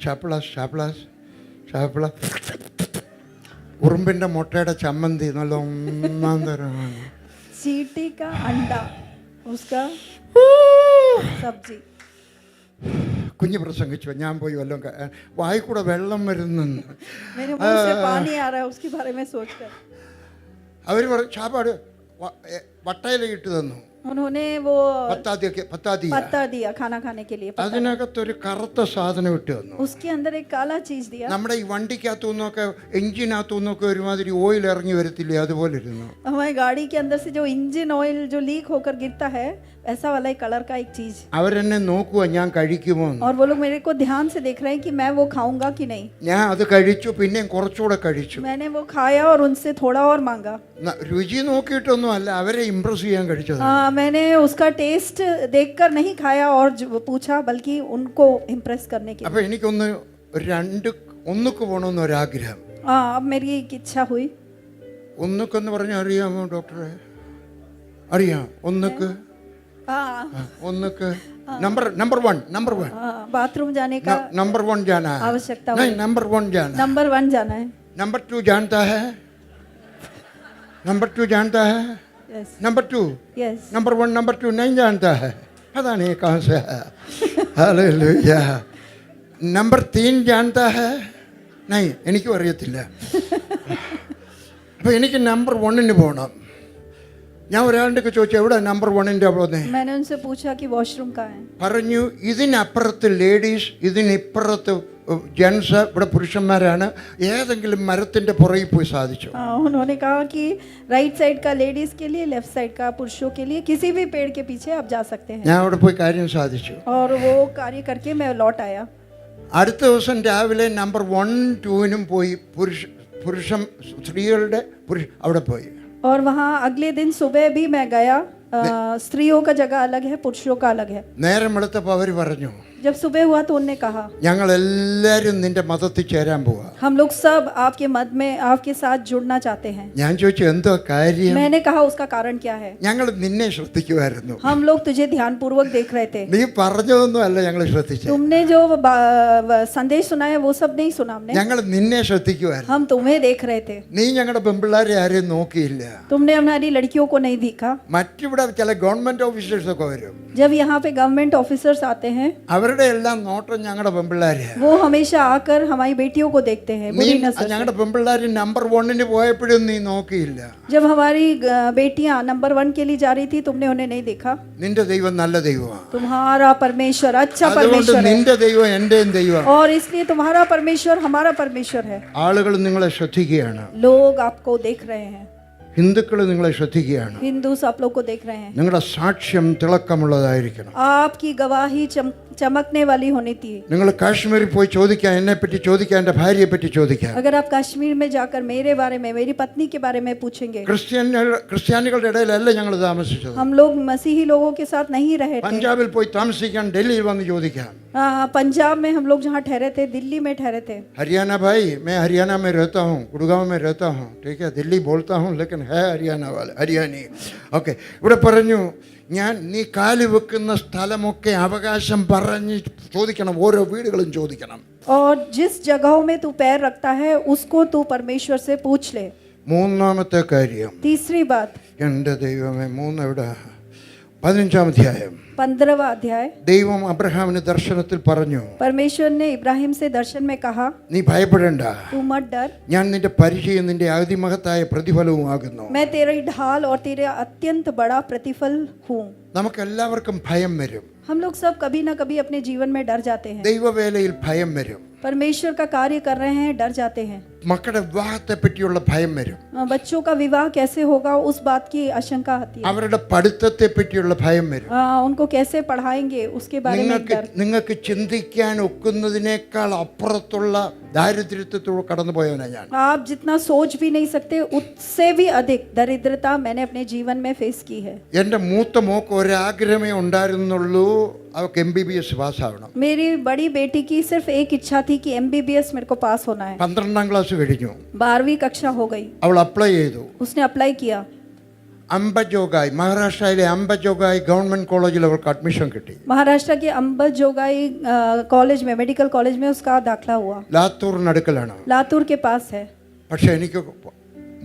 ഷാപ്പിളാസ് ഷാപ്പിളാസ് ഷാപ്പിളാസ് ഉറുമ്പിൻ്റെ മുട്ടയുടെ ചമ്മന്തി നല്ല ഒന്നാം തരമാണ്. चींटी का अंडा उसका सब्जी. കുഞ്ഞ് പ്രസംഗിച്ചു, ഞാൻ പോയി വല്ലതും വായി കൂടെ വെള്ളം വരുന്നെന്ന്. मेरे मुंह से पानी आ रहा है उसके बारे में सोचकर. അവർ ചാപ്പാട് വട്ടയില ഇട്ട് തന്നു. उन्होंने वो പത്താ ദിയ पत्थर दिया खाना खाने के लिए पत्थर। അതിനകത്തൊരു കറുത്ത സാധനം ഇട്ട് തന്നു. उसके अंदर एक काला चीज दिया। നമ്മുടെ ഈ വണ്ടിക്കകത്തു നിന്നൊക്കെ എഞ്ചിനകത്തു നിന്നൊക്കെ ഒരുമാതിരി ഓയിൽ ഇറങ്ങി വരത്തില്ലേ, അതുപോലെ ഇരുന്നു. हमारी गाड़ी के अंदर से जो इंजन ऑयल जो लीक होकर गिरता है, ऐसा वाला एक कलर का एक चीज। അവരെന്നെ നോക്കുക ഞാൻ കഴിക്കുമോ എന്ന്. और वो लोग मेरे को ध्यान से देख रहे हैं कि मैं वो खाऊंगा कि नहीं। ഞാൻ അത് കഴിച്ചു, പിന്നെയും കുറച്ചുകൂടെ കഴിച്ചു. मैंने वो खाया और उनसे थोड़ा और मांगा। രുചി നോക്കിയിട്ടൊന്നും അല്ല, അവരെ ഇംപ്രസ് ചെയ്യാൻ കഴിച്ചത്. मैंने उसका टेस्ट देखकर नहीं खाया और पूछा, बल्कि उनको इम्प्रेस करने के അപ്പൊ എനിക്കൊന്ന് ഒന്നുക്ക് പോകണമെന്ന് ഒരാഗ്രഹം. अब मेरी एक इच्छा हुई। ഒന്നുക്കെന്ന് പറഞ്ഞാൽ അറിയാമോ ഡോക്ടറെ? അറിയാം ഒന്നുക്ക്. ഒന്നുക്ക് नंबर वन बाथरूम जाने का नंबर 1 जाना है, आवश्यकता नहीं नंबर 1 जाना, नंबर 1 जाना है। नंबर 2 जानता है, नंबर 2 जानता है, yes number 2 yes. Number 1 number 2 नहीं जानता है, पता नहीं कहाँ से है। हालेलुया। नंबर 3 जानता है, नहीं എനിക്കും അറിയത്തില്ല. അപ്പോൾ എനിക്ക് നമ്പർ 1 പോകണം. ഞാൻ ഒരാളുടെ ചോദിച്ചു എവിടെ നമ്പർ 1 പോകുന്നത്. मैंने उनसे पूछा कि वॉशरूम कहाँ है। പറഞ്ഞു ഇതിനപ്പുറത്ത് ലേഡീസ്, ഇതിനിപ്പുറത്ത് ജെൻസ്, ഇവിടെ പുരുഷന്മാരാണ്. ഏതെങ്കിലും മരത്തിന്റെ പുറകിൽ പോയി സാധിച്ചു. उन्होंने कहा कि राइट साइड का लेडीज के लिए, लेफ्ट साइड का पुरुषों के लिए, किसी भी पेड़ के पीछे आप जा सकते हैं। ഞാൻ അവിടെ പോയി കാര്യം സാധിച്ചു. और वो कार्य करके मैं लौट आया। അടുത്ത ദിവസം രാവിലെ നമ്പർ 1 2 പോയി സ്ത്രീകളുടെ അവിടെ പോയി. और वहाँ अगले दिन सुबह भी मैं गया। स्त्रियों का जगह अलग है, पुरुषों का अलग है। നേരം വെളുത്തപ്പോൾ അവർ പറഞ്ഞു, जब सुबह हुआ तो उनने कहा ഞങ്ങൾ എല്ലാവരും നിന്റെ മതത്തിൽ ചേരാൻ പോവാ. हम लोग सब आपके मत में आपके साथ जुड़ना चाहते हैं। ഞാൻ ചോദിച്ചു എന്തോ കാര്യം. मैंने कहा उसका कारण क्या है। ഞങ്ങൾ നിന്നെ ശ്രദ്ധിക്കുമായിരുന്നു. हम लोग तुझे ध्यानपूर्वक देख रहे थे। നീ പറഞ്ഞതൊന്നും അല്ല ഞങ്ങൾ ശ്രദ്ധിച്ചത്. तुमने जो संदेश सुनाया वो सब नहीं सुना हमने। ഞങ്ങൾ നിന്നെ ശ്രദ്ധിക്കുമായിരുന്നു. हम तुम्हें देख रहे थे। നീ ഞങ്ങളുടെ പെൺപിള്ളേരെ ആരെയും നോക്കിയില്ല. तुमने हमारी लड़कियों को नहीं देखा। മറ്റിവിടെ ചില ഗവൺമെന്റ് ഓഫീസേഴ്സ് ഒക്കെ വരും. जब यहाँ पे गवर्नमेंट ऑफिसर्स आते हैं, അവരുടെ എല്ലാം നോട്ടം ഞങ്ങളുടെ പെൺപിള്ളേരെ. वो हमेशा आकर हमारी बेटियों को देखते हैं बुरी नजर से। ഞങ്ങളുടെ പെൺപിള്ളേർ നമ്പർ 1 പോയപ്പോഴും നീ നോക്കിയില്ല. जब हमारी बेटियां नंबर 1 के लिए जा रही थी, तुमने उन्हें नहीं देखा। നിന്റെ ദൈവം നല്ല ദൈവമാണ്. तुम्हारा परमेश्वर अच्छा അതുകൊണ്ട് परमेश्वर है, നിന്റെ ദൈവം എന്റെയും ദൈവം. और इसलिए तुम्हारा परमेश्वर हमारा परमेश्वर है। ആളുകൾ നിങ്ങളെ ശ്രദ്ധിക്കുകയാണ്. लोग आपको देख रहे हैं, ഹിന്ദുക്കൾ നിങ്ങളെ ശ്രദ്ധിക്കുകയാണ്. हिंदूस आप लोग को देख रहे हैं। നിങ്ങളുടെ സാക്ഷ്യം തിളക്കമുള്ളതായിരിക്കണം. आपकी गवाही चमकने वाली होनी थी। നിങ്ങൾ കാശ്മീരിൽ പോയി ചോദിക്കാൻ, എന്നെ പറ്റി ചോദിക്കാൻ, എൻ്റെ ഭാര്യയെ പറ്റി ചോദിക്കാൻ. अगर आप कश्मीर में जाकर मेरे बारे में, मेरी पत्नी के बारे में पूछेंगे। ക്രിസ്ത്യാനികളുടെ ഇടയിലല്ല ഞങ്ങൾ താമസിച്ചത്. हम लोग मसीही लोगों के साथ नहीं रहे थे। പഞ്ചാബിൽ പോയി താമസിക്കാൻ ഡൽഹിയിൽ വന്ന് ചോദിക്കാം. पंजाब में हम लोग जहाँ ठहरे थे, दिल्ली में ठहरे थे। हरियाणा भाई, मैं हरियाणा में रहता हूँ, गुड़गांव में रहता हूँ, ठीक है, दिल्ली बोलता हूँ लेकिन है हरियाणा वाले, हरियाणी. ഓക്കെ, ഇവിടെ പറഞ്ഞു ഞാൻ നീ കാല് വെക്കുന്ന സ്ഥലമൊക്കെ അവകാശം പറഞ്ഞ് ചോദിക്കണം, ഓരോ വീടുകളും ചോദിക്കണം. और जिस जगहों में तू पैर रखता है उसको तू परमेश्वर से पूछ ले। മൂന്നാമത്തെ കാര്യം, तीसरी बात, എൻ്റെ ദൈവമേ, 3 എവിടെ? 15-ാം അധ്യായം 15वां अध्याय। ദൈവം അബ്രഹാമിന് ദർശനത്തിൽ പറഞ്ഞു, परमेश्वर ने इब्राहिम से दर्शन में कहा, നീ ഭയപ്പെടേണ്ട, तू मत डर, ഞാൻ നിന്റെ പരിചയം നിന്റെ അതിമഹത്തായ പ്രതിഫലവും ആകുന്നു. मैं तेरी ढाल और तेरे अत्यंत बड़ा प्रतिफल हूँ। നമുക്കെല്ലാവർക്കും ഭയം വരും. हम लोग सब कभी ना कभी अपने जीवन में डर जाते हैं। ദൈവവേലയിൽ ഭയം വരും. परमेश्वर का कार्य कर रहे हैं, डर जाते हैं। മക്കളുടെ വിവാഹത്തെ പറ്റിയുള്ള ഭയം വരും. बच्चों का विवाह कैसे होगा उस बात की आशंका आती है। അവരുടെ പഠിത്തത്തെ പറ്റിയുള്ള ഭയം വരും. उनको कैसे पढ़ाएंगे उसके बारे में डर। നിങ്ങൾക്ക് ചിന്തിക്കാൻ ഒക്കുന്നതിനേക്കാൾ അപ്പുറത്തുള്ള ദാരിദ്ര്യത്തോടെ കടന്നുപോയവനാണ് ഞാൻ. आप जितना सोच भी नहीं सकते, उससे भी अधिक दरिद्रता मैंने अपने जीवन में फेस की है। എൻ്റെ മൂത്ത മോക്ക് ഒരാഗ്രഹമേ ഉണ്ടായിരുന്നുള്ളൂ, അവൾക്ക് MBBS പാസ്സാവണം. मेरी बड़ी बेटी की सिर्फ एक इच्छा थी कि MBBS मेरे को पास होना है। 12ാം ക്ലാസ് കഴിഞ്ഞു, 12वीं कक्षा हो गई, അവൾ അപ്ലൈ ചെയ്തു. उसने अप्लाई किया। അംബജോഗായി, മഹാരാഷ്ട്രയിലെ അംബജോഗായി ഗവൺമെന്റ് കോളേജിൽ അവൾക്ക് അഡ്മിഷൻ കിട്ടി. महाराष्ट्र के अंबजोगाई कॉलेज में, मेडिकल कॉलेज में उसका दाखला हुआ। ലാത്തൂറിനടുക്കലാണ്. लातूर के पास है। പക്ഷെ എനിക്ക്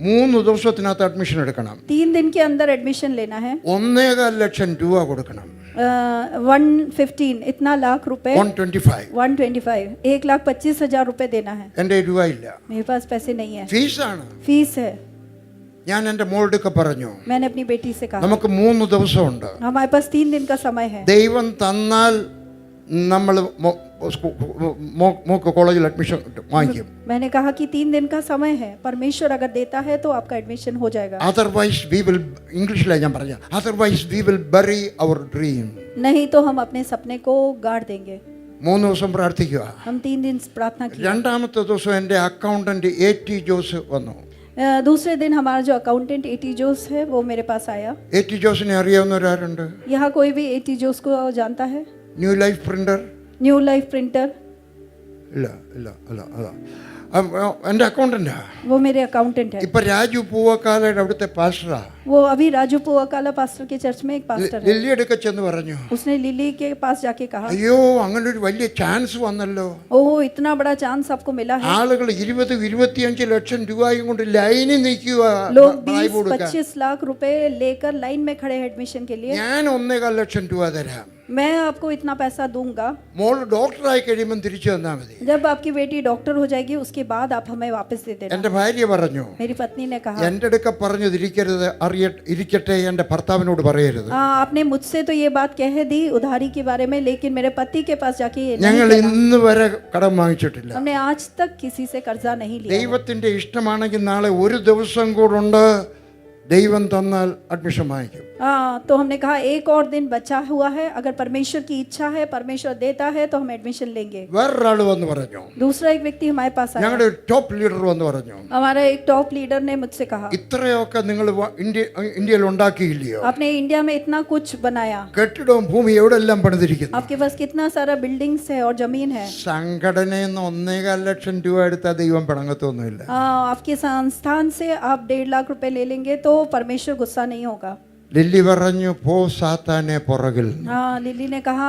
3 ദിവസത്തിനകത്ത് അഡ്മിഷൻ എടുക്കണം. 3 दिन के अंदर एडमिशन लेना है। 1.25 ലക്ഷം രൂപ കൊടുക്കണം. 115 इतना लाख रुपए, 125. 125 1,25,000 रुपए देना है। എൻ്റെ രൂപ ഇല്ല, मेरे पास पैसे नहीं है, ഫീസാണ്. फीस है। ഞാൻ എൻ്റെ മോളുടെയൊക്കെ പറഞ്ഞു मैंने अपनी बेटी से कहा നമുക്ക് 3 ദിവസമുണ്ട്. हमारे पास 3 दिन का समय है. ദൈവം തന്നാൽ നമ്മൾ മോക്ക് കോളേജിൽ അഡ്മിഷൻ വാങ്ങിക്കും. मैंने कहा कि 3 दिन का समय है, परमेश्वर अगर देता है तो आपका एडमिशन हो जाएगा. അതർവൈസ് വി വിൽ ഇംഗ്ലീഷിലാണ് ഞാൻ പറഞ്ഞ otherwise we will bury our dream. नहीं तो हम अपने सपने को गाड़ देंगे. 3 ദിവസം പ്രാർത്ഥിക്കുക. हम 3 दिन प्रार्थना की. രണ്ടാമത്തെ ദിവസം എൻ്റെ അക്കൗണ്ടന്റ് AT ജോസ് വന്നു. दूसरे दिन हमारा जो अकाउंटेंट AT जोस है वो मेरे पास आया. AT ജോസിനെ അറിയാവുന്നവരാരുണ്ട്? यहाँ कोई भी AT जोस को जानता है? New life printer? New life printer? ഇല്ല ഇല്ല അല്ല അല്ല എൻ്റെ അക്കൗണ്ടന്റാ. वो मेरे अकाउंटेंट है. ഇപ്പൊ രാജു പൂവക്കാലയുടെ അവിടുത്തെ പാസ്റ്ററാ. वो अभी राजू पुवाकाला पास्टर के चर्च में एक पास्टर है. ലില്ലി എടുക്ക ചെന്ന് പറഞ്ഞു, उसने लिली के पास जाके कहा, അയ്യോ അങ്ങനെ ഒരു വലിയ ചാൻസ് വന്നല്ലോ. ओह इतना बड़ा चांस आपको मिला है. ആളുകൾ 20-25 ലക്ഷം രൂപയും കൊണ്ട് ലൈനിൽ നിൽക്കുക लोग വായ്പ കൊടുക്കാൻ. 20-25 लाख रुपए लेकर लाइन में खड़े हैं एडमिशन के लिए. ഞാൻ 1.25 ലക്ഷം രൂപ തരാം, मैं आपको इतना पैसा दूंगा. മോൾ ഡോക്ടറായി കഴിയുമ്പോൾ തിരിച്ചു തന്നാൽ മതി. जब आपकी बेटी डॉक्टर हो जाएगी उसके बाद आप हमें वापस दे देना. എൻ്റെ ഭാര്യ പറഞ്ഞു, मेरी पत्नी ने कहा, എൻ്റെ അടുക്ക പറഞ്ഞത് ഇരിക്കട്ടെ എൻ്റെ ഭർത്താവിനോട് പറയരുത്. हाँ आपने मुझसे तो ये बात कह दी उधारी के बारे में, लेकिन मेरे पति के पास जाके ये नहीं ഞങ്ങൾ कहना. ഇന്ന് വരെ കടം വാങ്ങിച്ചിട്ടില്ല. हमने आज तक किसी से कर्जा नहीं लिया. ദൈവത്തിന്റെ ഇഷ്ടമാണെങ്കിൽ നാളെ ഒരു ദിവസം കൂടുണ്ട്, ദൈവം തന്നാൽ അഡ്മിഷൻ വാങ്ങിക്കും. हाँ तो हमने कहा एक और दिन बचा हुआ है, अगर परमेश्वर की इच्छा है, परमेश्वर देता है तो हम एडमिशन लेंगे. വേറൊരാൾ വന്ന് പറഞ്ഞു, दूसरा एक व्यक्ति हमारे पास आया. ഞങ്ങളുടെ ടോപ്പ് ലീഡർ വന്ന് പറഞ്ഞു, हमारा एक टॉप लीडर ने मुझसे कहा, ഇത്രയൊക്കെ നിങ്ങൾ ഇന്ത്യയിൽ ഉണ്ടാക്കിയില്ലയോ? आपने इंडिया में इतना कुछ बनाया, കെട്ടിടവും ഭൂമി എവിടെല്ലാം പണിതിരിക്കുന്നു. आपके पास कितना सारा बिल्डिंग्स है और जमीन है. സംഘടനയിൽ നിന്ന് 1.25 ലക്ഷം രൂപ എടുത്താൽ ദൈവം പിണങ്ങത്തൊന്നുമില്ല. आपके संस्थान से आप 1.5 लाख रुपए ले लेंगे तो परमेश्वर गुस्सा नहीं होगा. ലില്ലി പറഞ്ഞു, പോ സാത്താനെ പുറകിൽ. हाँ लिली ने कहा,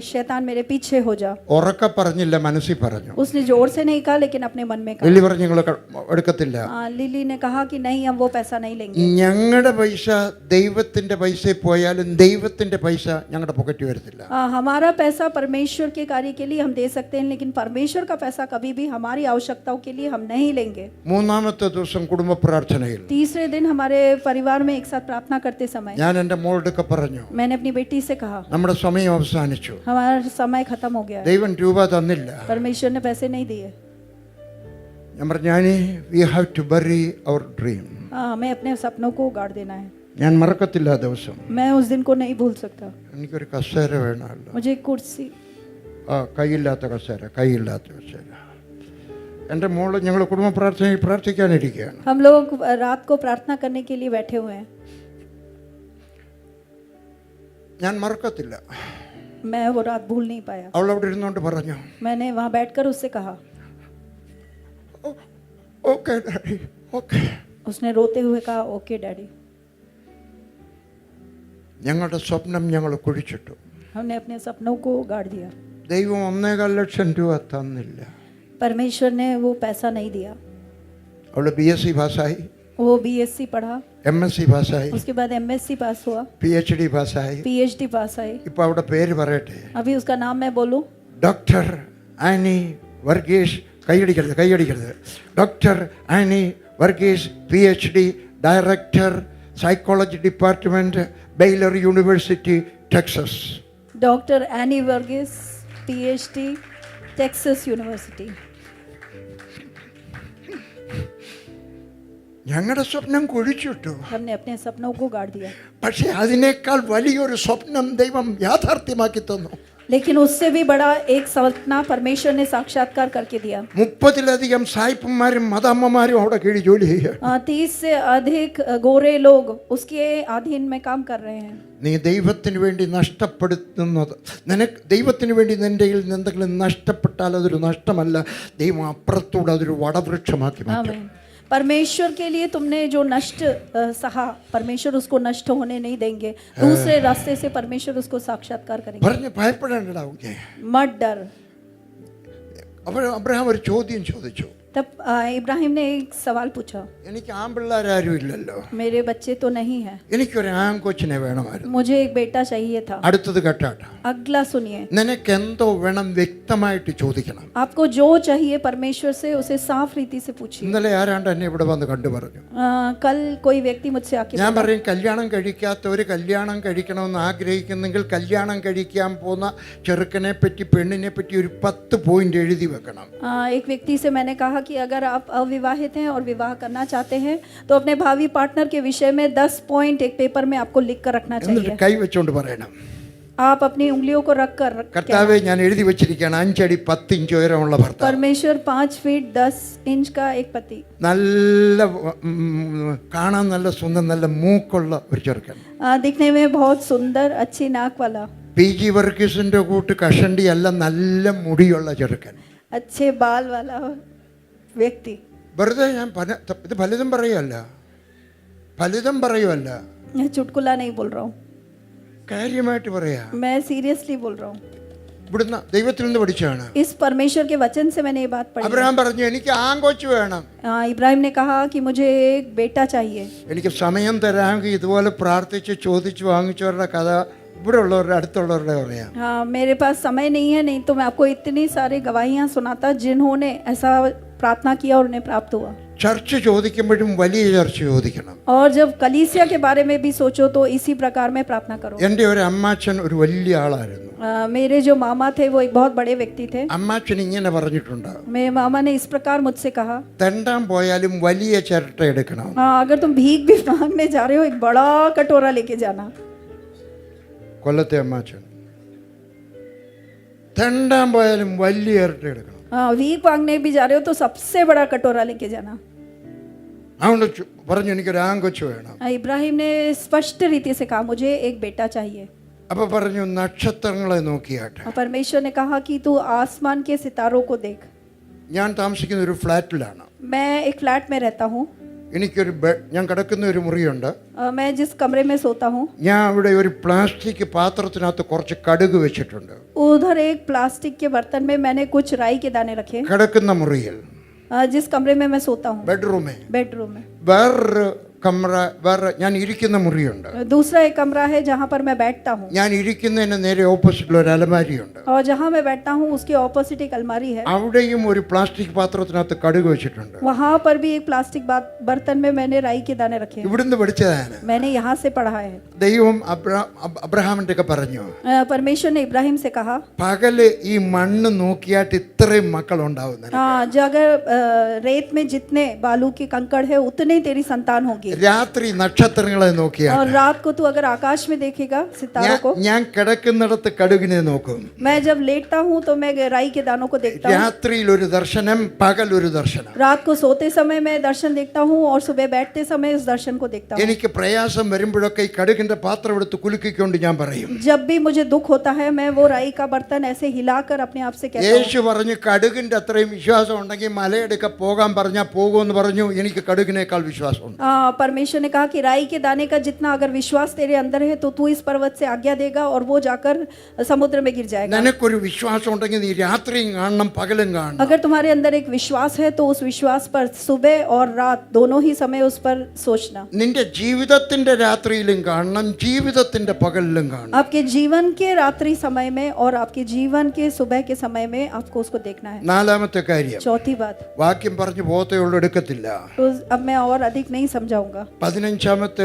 शैतान मेरे पीछे हो जा. ഉറക്കെ പറഞ്ഞില്ല, മനസ്സിൽ പറഞ്ഞു. उसने जोर से नहीं कहा लेकिन अपने मन में कहा. ലില്ലി പറഞ്ഞു, നിങ്ങൾ എടുക്കത്തില്ല. लिली ने कहा कि नहीं हम वो पैसा नहीं लेंगे. ഞങ്ങളുടെ പൈസ ദൈവത്തിന്റെ പൈസയിൽ പോയാലും ദൈവത്തിന്റെ പൈസ ഞങ്ങളുടെ പോക്കറ്റ് വരത്തില്ല. हमारा पैसा परमेश्वर के कार्य के लिए हम दे सकते हैं, लेकिन परमेश्वर का पैसा कभी भी हमारी आवश्यकताओं के लिए हम नहीं लेंगे. മൂന്നാമത്തെ ദിവസം കുടുംബ പ്രാർത്ഥനയിൽ तीसरे दिन हमारे परिवार में एक साथ प्रार्थना करते समय ഞാൻ എൻ്റെ മോളുടെ പറഞ്ഞു, मैंने अपनी बेटी से कहा, നമ്മുടെ സമയം അവസാനിച്ചു, हमारा समय खत्म हो गया है, ദൈവം രൂപ തന്നില്ല. परमेश्वर ने पैसे नहीं दिए. ഞാൻ പറഞ്ഞു, we have to bury our dream. हमें अपने सपनों को गाड़ देना है. ഞാൻ മറക്കത്തില്ല ആ ദിവസം. मैं उस दिन को नहीं भूल सकता. എനിക്കൊരു കസേര വേണമല്ലോ. मुझे एक कुर्सी, കൈയില്ലാത്ത കസേര. എൻ്റെ മോള് ഞങ്ങൾ കുടുംബ പ്രാർത്ഥനയിൽ പ്രാർത്ഥിക്കാനിരിക്കുകയാണ്. हम लोग रात को प्रार्थना करने के लिए बैठे हुए हैं. ഞാൻ മറക്കത്തില്ല. मैं वो रात भूल नहीं पाया. അവൾ അവിടെ ഇരുന്നുകൊണ്ട് പറഞ്ഞു, मैंने वहाँ बैठकर उससे कहा, ഓക്കെ ഡാഡി ഓക്കെ. उसने रोते हुए कहा, ओके डैडी. ഞങ്ങളുടെ സ്വപ്നം ഞങ്ങൾ കുഴിച്ചിട്ടു. हमने अपने सपनों को गाड़ दिया. ദൈവം 1.25 ലക്ഷം രൂപ തന്നില്ല. परमेश्वर ने वो पैसा नहीं दिया. അവൾ BSc പാസ്സായി, वो BSc पढ़ा, MSc പാസ്സായി, उसके बाद MSc पास हुआ, PhD പാസ്സായി. PhD पास आई. ഇപ്പൊ അവിടെ പേര് പറയട്ടെ, अभी उसका नाम मैं बोलूं? Doctor Annie Varghese. കൈയടിക്കരുത്. Doctor Annie Varghese PhD, director psychology department, Baylor university, Texas. Doctor Annie Varghese PhD, Texas university. ഞങ്ങളുടെ സ്വപ്നം കുഴിച്ചിട്ടു. हमने अपने सपनों को गाड़ दिया. പക്ഷേ അതിനേക്കാൾ വലിയൊരു സ്വപ്നം ദൈവം യാഥാർത്ഥ്യമാക്കി തന്നു. लेकिन उससे भी बड़ा एक सपना परमेश्वर ने साक्षात्कार करके दिया. 30-ലധികം സായിപ്പന്മാരും മദാമ്മമാരും അവിടെ കീഴിൽ ജോലി ചെയ്യുക. 30 से अधिक गोरे लोग उसके अधीन में काम कर रहे हैं. നീ ദൈവത്തിന് വേണ്ടി നഷ്ടപ്പെടുത്തുന്നത്, നിനക്ക് ദൈവത്തിന് വേണ്ടി നിന്റെ കയ്യിൽ നിന്ന് എന്തെങ്കിലും നഷ്ടപ്പെട്ടാൽ അതൊരു നഷ്ടമല്ല, ദൈവം അപ്പുറത്തൂടെ അതൊരു വടവൃക്ഷമാക്കി മാറ്റും. आमीन. परमेश्वर के लिए तुमने जो नष्ट सहा, परमेश्वर उसको नष्ट होने नहीं देंगे. दूसरे रास्ते से परमेश्वर उसको साक्षात्कार करेंगे. പറഞ്ഞ് ഭയപ്പെടേണ്ടടാവുകയെ. मत डर. അപ്പോൾ അബ്രഹാം ഒരു ചോദ്യം ചോദിച്ചു. तब तब इब्राहिम ने एक सवाल पूछा, എനിക്ക് ആൺപിള്ളേരാരും ഇല്ലല്ലോ, मेरे बच्चे तो नहीं है, എനിക്കൊരു ആൺകൊച്ചിനെ വേണമായിരുന്നു. मुझे एक बेटा चाहिए था. അടുത്തത് കേട്ടാട്ട, अगला सुनिए, നിനക്ക് എന്തോ വേണം വ്യക്തമായിട്ട് ചോദിക്കണം. आपको जो चाहिए परमेश्वर से उसे साफ रीति से पूछिए. ഇന്നലെ ആരാണ്ട് എന്നെ ഇവിടെ വന്ന് കണ്ടു പറഞ്ഞു, कल कोई व्यक्ति मुझसे आके ഞാൻ बोला, പറയും കല്യാണം കഴിക്കാത്തവർ കല്യാണം കഴിക്കണമെന്ന് ആഗ്രഹിക്കുന്നെങ്കിൽ കല്യാണം കഴിക്കാൻ പോകുന്ന ചെറുക്കനെ പറ്റി പെണ്ണിനെ പറ്റി ഒരു 10 പോയിന്റ് എഴുതി വെക്കണം. एक व्यक्ति से मैंने कहा कि अगर आप अविवाहित हैं और विवाह करना चाहते हैं तो अपने भावी पार्टनर के विषय में 10 पॉइंट एक पेपर में आपको लिख कर रखना എന്നിട്ട് चाहिए. കൈ വെച്ചോണ്ട് പറയണം, आप अपनी उंगलियों को रख कर കർത്താവെ ഞാൻ എഴുതി വെച്ചിരിക്കുകയാണ് 5 അടി 10 ഇഞ്ച് ഉയരമുള്ള ഭർത്താവ്, परमेश्वर 5 फीट 10 इंच का एक पति, നല്ല കാണാൻ നല്ല സുന്ദരം നല്ല മൂക്കുള്ള ഒരു ചെറുക്കൻ, दिखने में बहुत सुंदर अच्छी नाक वाला, PG വർഗീസിന്റെ കൂട്ട് കഷണ്ടി അല്ല, നല്ല മുടിയുള്ള ചെറുക്കൻ. अच्छे बाल वाला व्यक्ति. വെറുതെ ഞാൻ ഇത് ഫലിതം പറയുമല്ല, मैं चुटकुला नहीं बोल रहा हूँ, കാര്യമായിട്ട് പറയാ. मैं सीरियसली बोल रहा हूँ. ഇവിടുന്ന് ദൈവത്തിൽ നിന്ന് പഠിച്ചാണ്. इस परमेश्वर के वचन से मैंने ये बात पढ़ी. അബ്രഹാം പറഞ്ഞു എനിക്ക് ആൺകൊച്ചു വേണം. इब्राहिम ने कहा कि मुझे एक बेटा चाहिए. എനിക്ക് സമയം തരാമെങ്കിൽ ഇതുപോലെ പ്രാർത്ഥിച്ച് ചോദിച്ച് വാങ്ങിച്ചവരുടെ കഥ ഇവിടെ ഉള്ളവരുടെ അടുത്തുള്ളവരുടെ പറയാം. हाँ, मेरे पास समय नहीं है, नहीं तो मैं आपको इतनी सारी गवाहियाँ सुनाता जिन्होंने ऐसा प्रार्थना किया और उन्हें प्राप्त हुआ. ചർച്ച ചോദിക്കുമ്പോഴും വലിയ ചർച്ച ചോദിക്കണം. और जब कलीसिया के बारे में भी सोचो तो इसी प्रकार में प्रार्थना करो. എൻ്റെ ഒരു അമ്മാച്ചൻ ഒരു വലിയ ആളായിരുന്നു. मेरे जो मामा थे वो एक बहुत बड़े व्यक्ति थे. അമ്മാച്ചൻ ഇങ്ങനെ പറഞ്ഞിട്ടുണ്ട്, मेरे मामा ने इस प्रकार मुझसे कहा, തെണ്ടാൻ പോയാലും വലിയ ചിരട്ട എടുക്കണം. हाँ, अगर तुम भीख भी मांगने जा रहे हो एक बड़ा कटोरा लेके जाना. കൊല്ലത്തെ അമ്മാച്ചൻ തെണ്ടാൻ പോയാലും വലിയ ചിരട്ട എടുക്കണം. हाँ, भीख मांगने भी जा रहे हो तो सबसे बड़ा कटोरा लेके जाना. അതുകൊണ്ട് പറഞ്ഞു എനിക്കൊരു ആൺകൊച്ചു വേണം. इब्राहिम ने स्पष्ट रीति से कहा मुझे एक बेटा चाहिए. അപ്പൊ പറഞ്ഞു നക്ഷത്രങ്ങളെ നോക്കിയാട്ടെ. और परमेश्वर ने कहा कि तू आसमान के सितारों को देख. ഞാൻ താമസിക്കുന്ന ഒരു ഫ്ലാറ്റിലാണ്. मैं एक फ्लैट में रहता हूँ. എനിക്കൊരു ഞാൻ കിടക്കുന്ന ഒരു മുറിയുണ്ട്. मैं जिस कमरे में सोता हूँ ഞാൻ അവിടെ ഒരു പ്ലാസ്റ്റിക് പാത്രത്തിനകത്ത് കുറച്ച് കടുക് വെച്ചിട്ടുണ്ട്. उधर एक प्लास्टिक के बर्तन में मैंने कुछ राई के दाने रखे. കിടക്കുന്ന മുറിയിൽ जिस कमरे में मैं सोता हूँ बेडरूम में में വേറൊരു കമറ വേറെ ഞാൻ ഇരിക്കുന്ന മുറിയുണ്ട്. दूसरा एक कमरा है जहाँ पर मैं बैठता हूँ. ഞാൻ ഇരിക്കുന്നതിന് നേരെ ഓപ്പോസിറ്റിൽ ഒരു അലമാരിയുണ്ട്. और जहाँ मैं बैठता हूँ उसके ऑपोजिट एक अलमारी है. അവിടെയും ഒരു പ്ലാസ്റ്റിക് പാത്രത്തിനകത്ത് കടുക് വെച്ചിട്ടുണ്ട്. वहाँ पर भी एक प्लास्टिक बर्तन में मैंने राई के दाने रखे. ഇവിടുന്ന് പഠിച്ചതാണ്. मैंने यहाँ से पढ़ा है. ദൈവം അബ്രഹാമിന്റെ ഒക്കെ പറഞ്ഞു, परमेश्वर ने इब्राहिम से कहा, പകല് ഈ മണ്ണ് നോക്കിയാട്ട് ഇത്രയും മക്കൾ ഉണ്ടാവുന്നത്, हाँ, जो अगर रेत में जितने बालू के कंकड़ है उतने तेरी संतान होगी. രാത്രി നക്ഷത്രങ്ങളെ നോക്കിയാ और रात को तू अगर आकाश में देखेगा सितारों को. ഞാൻ കിടക്കുന്നിടത്ത് കടുകിനെ നോക്കും. मैं जब लेटता हूँ तो मैं राई के दानों को देखता हूँ. രാത്രിയിൽ ഒരു ദർശനം, പകൽ ഒരു ദർശനം. रात को सोते समय मैं दर्शन देखता हूँ और सुबह बैठते समय उस दर्शन को देखता हूँ. എനിക്ക് പ്രയാസം വരുമ്പോഴൊക്കെ ഈ കടുകിന്റെ പാത്രം എടുത്ത് കുലുക്കിക്കൊണ്ട് ഞാൻ പറയും, जब भी मुझे दुख होता है मैं वो राई का बर्तन ऐसे हिलाकर अपने आप से कहता हूँ. യേശു പറഞ്ഞു കടുകിന്റെ അത്രയും വിശ്വാസം ഉണ്ടെങ്കിൽ മലയെടുക്ക പോകാൻ പറഞ്ഞാൽ പോകുമെന്ന് പറഞ്ഞു. എനിക്ക് കടുകിനേക്കാൾ വിശ്വാസമുണ്ട്. परमेश्वर ने कहा कि राई के दाने का जितना अगर विश्वास तेरे अंदर है तो तू इस पर्वत से आज्ञा देगा और वो जाकर समुद्र में गिर जाएगा. നിനക്കൊരു വിശ്വാസം ഉണ്ടെങ്കിൽ നീ രാത്രിയും കാണണം പകലും കാണണം. अगर तुम्हारे अंदर एक विश्वास है तो उस विश्वास पर सुबह और रात दोनों ही समय उस पर सोचना. നിന്റെ ജീവിതത്തിന്റെ രാത്രിയിലും കാണണം, ജീവിതത്തിന്റെ പകലിലും കാണണം. आपके जीवन के रात्रि समय में और आपके जीवन के सुबह के समय में आपको उसको देखना है. നാലാമത്തെ കാര്യം, चौथी बात, വാക്യം പറഞ്ഞു പോകത്തേ ഉള്ളൂ, എടുക്കത്തില്ല. तो अब मैं और अधिक नहीं समझाऊंगा. 15-ാമത്തെ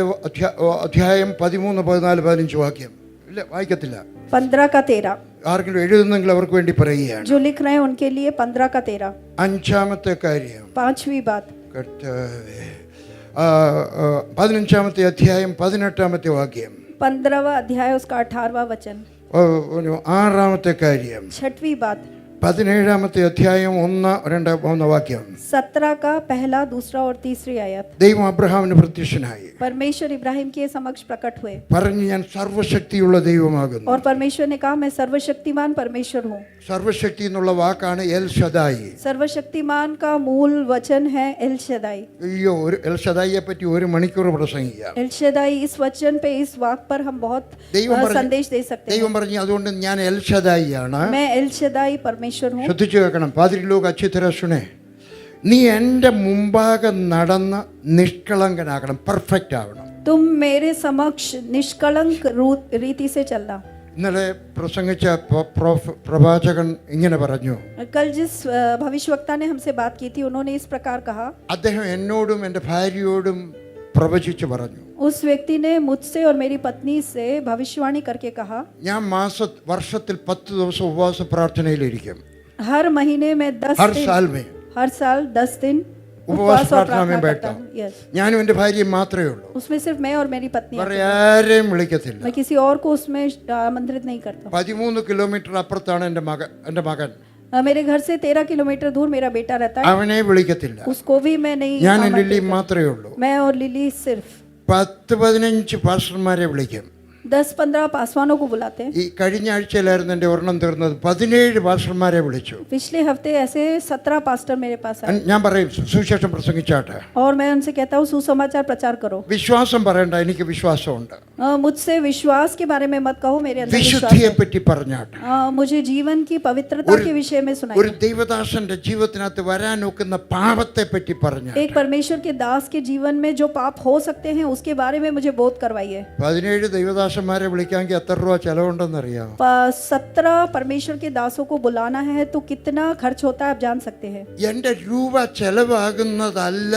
അധ്യായം 13, 14, 15 വാക്യം ഇല്ല വായിക്കത്തില്ല. 15 का 13 ആർക്കെങ്കിലും എഴുതുന്നെങ്കിൽ അവർക്ക് വേണ്ടി പറയുകയാണ്. जो लिख रहे हैं उनके लिए 15 का 13. 5-ാമത്തെ കാര്യം, 5वीं बात, കർത്താവേ, 15-ാമത്തെ അധ്യായം 18-ാമത്തെ വാക്യം, 15वां अध्याय उसका 18वां वचन. 6-ാമത്തെ കാര്യം, 6वीं बात, 17-ാമത്തെ അധ്യായം 1, 2, 3 വാക്യം. 17 का पहला, दूसरा और तीसरी आयत. ദൈവം അബ്രഹാമിന് പ്രത്യക്ഷനായി परमेश्वर इब्राहिम के समक्ष प्रकट हुए പറഞ്ഞു, ഞാൻ സർവശക്തിയുള്ള ദൈവമാകുന്നു. और परमेश्वर ने कहा मैं सर्वशक्तिमान परमेश्वर हूँ. സർവശക്തി എന്നുള്ള വാക്കാണ് എൽ ഷദായി. सर्वशक्तिमान का मूल वचन है एल शदाई. അയ്യോ, ഒരു എൽ ഷദായിയെ പറ്റി 1 മണിക്കൂർ പ്രസംഗിക്കാം. एल शदाई इस वचन पे, इस वाक पर हम बहुत संदेश दे सकते हैं. ദൈവം പറഞ്ഞു അതുകൊണ്ട് ഞാൻ എൽ ഷദായി ആണ്. मैं एल शदाई परमेश्वर हूँ. ശ്രദ്ധിച്ചു കേൾക്കണം. പാതിരി ലോക अच्छी तरह सुने. നീ എൻ്റെ മുമ്പാകെ നടന്ന് നിഷ്കളങ്കനാകണം, പെർഫെക്റ്റ് ആവണം. तुम मेरे समक्ष निष्कलंक रीति से चलना. ഇന്നലെ പ്രസംഗിച്ച പ്രവാചകൻ ഇങ്ങനെ പറഞ്ഞു. कल जिस भविष्यवक्ता ने हमसे बात की थी उन्होंने इस प्रकार कहा. അദ്ദേഹം എന്നോടും എൻ്റെ ഭാര്യയോടും പ്രവചിച്ചു പറഞ്ഞു. उस व्यक्ति ने मुझसे और मेरी पत्नी से भविष्यवाणी करके कहा, ഞാൻ വർഷത്തിൽ 10 ദിവസം ഉപവാസ പ്രാർത്ഥനയിലിരിക്കും. हर महीने में 10 हर दिन, साल में हर साल 10 दिन उपवास और प्रार्थना में करता बैठता हूँ. Yes. ഞാനും എൻ്റെ ഭാര്യയും മാത്രമേ ഉള്ളൂ. उसमें सिर्फ मैं और मेरी पत्नी വേറെ ആരെയും വിളിക്കത്തില്ല. मैं किसी और को उसमें आमंत्रित नहीं करता. 13 കിലോമീറ്റർ അപ്പുറത്താണ് എൻ്റെ മകൻ. मेरे घर से 13 किलोमीटर दूर मेरा बेटा रहता है. അവനെ വിളിക്കത്തില്ല. उसको भी मैं नहीं ഞാനും आमंत्रित ലില്ലിയും മാത്രമേ ഉള്ളൂ. मैं और लिली सिर्फ 10-15 പാസ്റ്റർമാരെ വിളിക്കും. 10-15 पासवानों को बुलाते हैं. ഈ കഴിഞ്ഞ ആഴ്ചയിലായിരുന്നു എൻ്റെ ഒരെണ്ണം തീർന്നത്. 17 പാസ്റ്റർമാരെ വിളിച്ചു. पिछले हफ्ते ऐसे 17 पास्टर मेरे पास आए ഞാൻ പറയും സുവിശേഷം പ്രസംഗിച്ചാട്ടെ. और मैं उनसे कहता हूँ सुसमाचार प्रचार करो. വിശ്വാസം പറയണ്ട, എനിക്ക് വിശ്വാസമുണ്ട്. मुझसे विश्वास के बारे में मत कहो, मेरे अंदर विश्वास വിശുദ്ധിയെ है. പറ്റി പറഞ്ഞാട്ടെ. मुझे जीवन की पवित्रता के विषय में ഒരു सुनाइए. ദൈവദാസന്റെ ജീവിതത്തിനകത്ത് വരാൻ നോക്കുന്ന പാപത്തെ പറ്റി പറഞ്ഞു. एक परमेश्वर के दास के जीवन में जो पाप हो सकते हैं उसके बारे में मुझे बोध करवाइए. 17 ദൈവദാസന്മാരെ വിളിക്കാമെങ്കിൽ എത്ര രൂപ ചെലവുണ്ടെന്ന് അറിയാമോ? 17 परमेश्वर के दासों को बुलाना है तो कितना खर्च होता है आप जान सकते हैं. എൻ്റെ രൂപ ചെലവാകുന്നതല്ല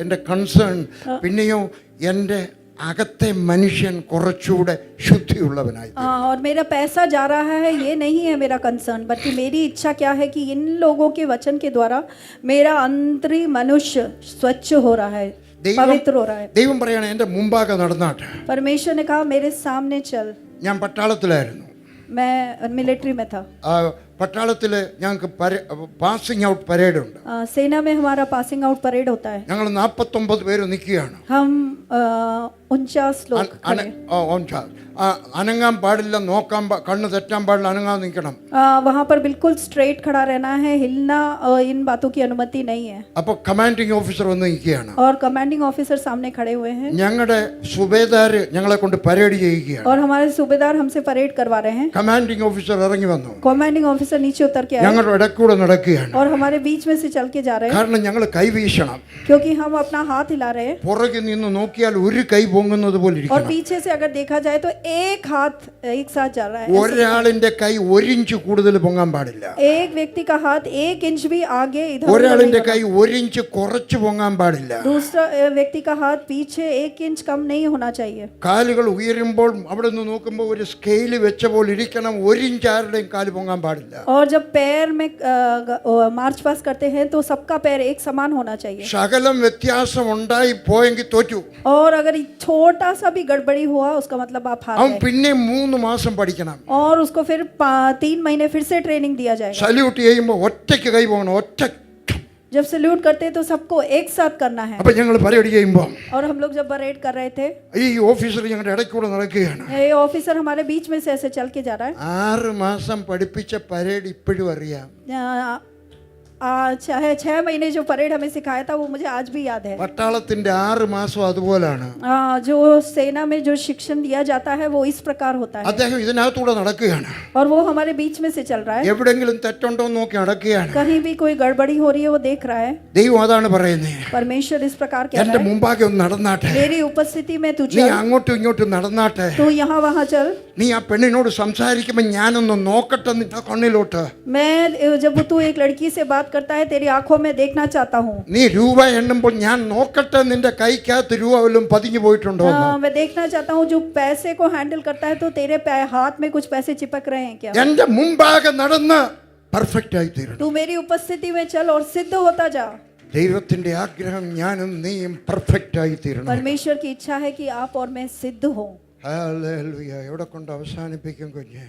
എൻ്റെ കൺസേൺ. പിന്നെയോ എൻ്റെ അകത്തെ മനുഷ്യൻ കുറച്ചുകൂടെ ശുദ്ധിയുള്ളവനായി. और मेरा पैसा जा रहा है ये नहीं है मेरा कंसर्न, बल्कि मेरी इच्छा क्या है कि इन लोगों के वचन के द्वारा मेरा अंतरी मनुष्य स्वच्छ हो रहा है, पवित्र हो रहा है. ദൈവം പറയണ എൻ്റെ മുമ്പാകെ നടന്നാട്ടെ. परमेश्वर ने कहा मेरे सामने चल. ഞാൻ പട്ടാളത്തിലായിരുന്നു. मैं मिलिट्री में था. പട്ടാളത്തിൽ ഞങ്ങൾക്ക് പാസിംഗ് ഔട്ട് പരേഡ് ഉണ്ട്. सेना में हमारा पासिंग आउट परेड होता है. ഞങ്ങൾ 49 പേര് നിൽക്കുകയാണ്. हम 49 लोग खड़े. അനങ്ങാൻ പാടില്ല, കണ്ണ് തെറ്റാൻ പാടില്ല, അനങ്ങാൻ നിൽക്കണം. वहाँ पर बिल्कुल स्ट्रेट खड़ा रहना है, हिलना इन बातों की अनुमति नहीं है. അപ്പോൾ കമാൻഡിംഗ് ഓഫീസർ വന്ന് നിൽക്കുകയാണ്. और कमांडिंग ऑफिसर सामने खड़े हुए हैं. ഞങ്ങളുടെ സുബേദാർ ഞങ്ങളെ കൊണ്ട് പരേഡ് ചെയ്യുകയാണ്. और हमारे सूबेदार हमसे परेड करवा रहे हैं. കമാൻഡിംഗ് ഓഫീസർ ഇറങ്ങി വന്നു. कमांडिंग ऑफिसर नीचे उतर के आए ഞങ്ങളുടെ ഇടക്കൂടെ നടക്കുകയാണ്. और हमारे बीच में से चल के जा रहे हैं. കാരണം ഞങ്ങൾ കൈവീശണം. क्योंकि हम अपना हाथ हिला रहे हैं. പുറകിൽ നിന്ന് നോക്കിയാൽ ഒരു കൈ പൊങ്ങുന്നത് പോലെ और ഇരിക്കണം. पीछे से अगर देखा जाए तो एक हाथ एक साथ जा रहा है. ഒരാളിന്റെ കൈ 1 ഇഞ്ച് കൂടുതൽ പൊങ്ങാൻ പാടില്ല. एक व्यक्ति का हाथ 1 इंच भी आगे इधर ഒരാളിന്റെ കൈ 1 ഇഞ്ച് കുറച്ച് പൊങ്ങാൻ പാടില്ല. दूसरा व्यक्ति का हाथ पीछे 1 इंच कम नहीं होना चाहिए. കാലുകൾ ഉയരുമ്പോൾ അവിടെ നിന്ന് നോക്കുമ്പോൾ ഒരു സ്കെയിൽ വെച്ച പോലെ ഇരിക്കണം. 1 ഇഞ്ച് ആരുടെയും കാല് പൊങ്ങാൻ പാടില്ല. और जब पैर में मार्च पास करते हैं तो सबका पैर एक समान होना चाहिए. ശകലം വ്യത്യാസം ഉണ്ടായി പോയെങ്കിൽ തോറ്റു. और अगर छोटा सा भी गड़बड़ी हुआ उसका मतलब आप हार അവൻ गए. പിന്നെ 3 മാസം പഠിക്കണം. और उसको फिर 3 महीने फिर से ट्रेनिंग दिया जाएगा. സല്യൂട്ട് ചെയ്യുമ്പോൾ ഒറ്റയ്ക്ക് കൈ പോകണം. ഒറ്റ. जब सल्यूट करते हैं तो सबको एक साथ करना है. അപ്പൊ ഞങ്ങൾ പരേഡ് ചെയ്യുമ്പോൾ और हम लोग जब परेड कर रहे थे ഈ ഓഫീസർ ഞങ്ങളുടെ ഇടയ്ക്കൂടെ നടക്കുകയാണ്. ये ऑफिसर हमारे बीच में से ऐसे चल के जा रहा है. 6 മാസം പഠിപ്പിച്ച പരേഡ് ഇപ്പോഴും അറിയാം. चाहे 6 महीने जो परेड हमें सिखाया था वो मुझे आज भी याद है. പട്ടാളത്തിന്റെ 6 മാസം അതുപോലാണ്. जो सेना में जो शिक्षण दिया जाता है वो इस प्रकार होता है. അദ്ദേഹം ഇതിനകത്തൂടെ നടക്കുകയാണ്. और वो हमारे बीच में से चल रहा है. എവിടെങ്കിലും തെറ്റുണ്ടോ എന്ന് നോക്കി നടക്കുകയാണ്. कहीं भी कोई गड़बड़ी हो रही है वो देख रहा है. ദൈവം അതാണ് പറയുന്നത്. परमेश्वर इस प्रकार कह എന്റെ रहा है മുമ്പാകെ ഒന്ന് നടന്നാട്ടെ. मेरी उपस्थिति में तू നീ चल. അങ്ങോട്ടും ഇങ്ങോട്ടും നടന്നാട്ടെ. तू यहाँ वहाँ चल. നീ ആ പെണ്ണിനോട് സംസാരിക്കുമ്പോൾ ഞാനൊന്ന് നോക്കട്ടെ നിന്റെ കണ്ണിലോട്ട്. मैं जब तू एक लड़की से बात करता है तेरी आंखों में देखना चाहता हूँ. നീ രൂപ എണ്ണുമ്പോൾ ഞാൻ നോക്കട്ടെ നിന്റെ കൈക്കകത്ത് രൂപ വല്ലതും പതിഞ്ഞു പോയിട്ടുണ്ടോ എന്ന്. मैं देखना चाहता हूँ जो पैसे को हैंडल करता है तो तेरे हाथ में कुछ पैसे चिपक रहे हैं क्या. എന്റെ മുമ്പാകെ നടന്ന് പെർഫെക്റ്റ് ആയി തീരണം. तू मेरी उपस्थिति में चल और सिद्ध होता जा. ദൈവത്തിന്റെ ആഗ്രഹം ഞാനും നീയും പെർഫെക്റ്റ് ആയി തീരണം. परमेश्वर की इच्छा है कि आप और मैं सिद्ध हो. ഹല്ലേലൂയ. എവിടെ കൊണ്ട് അവസാനിപ്പിക്കും കുഞ്ഞ്?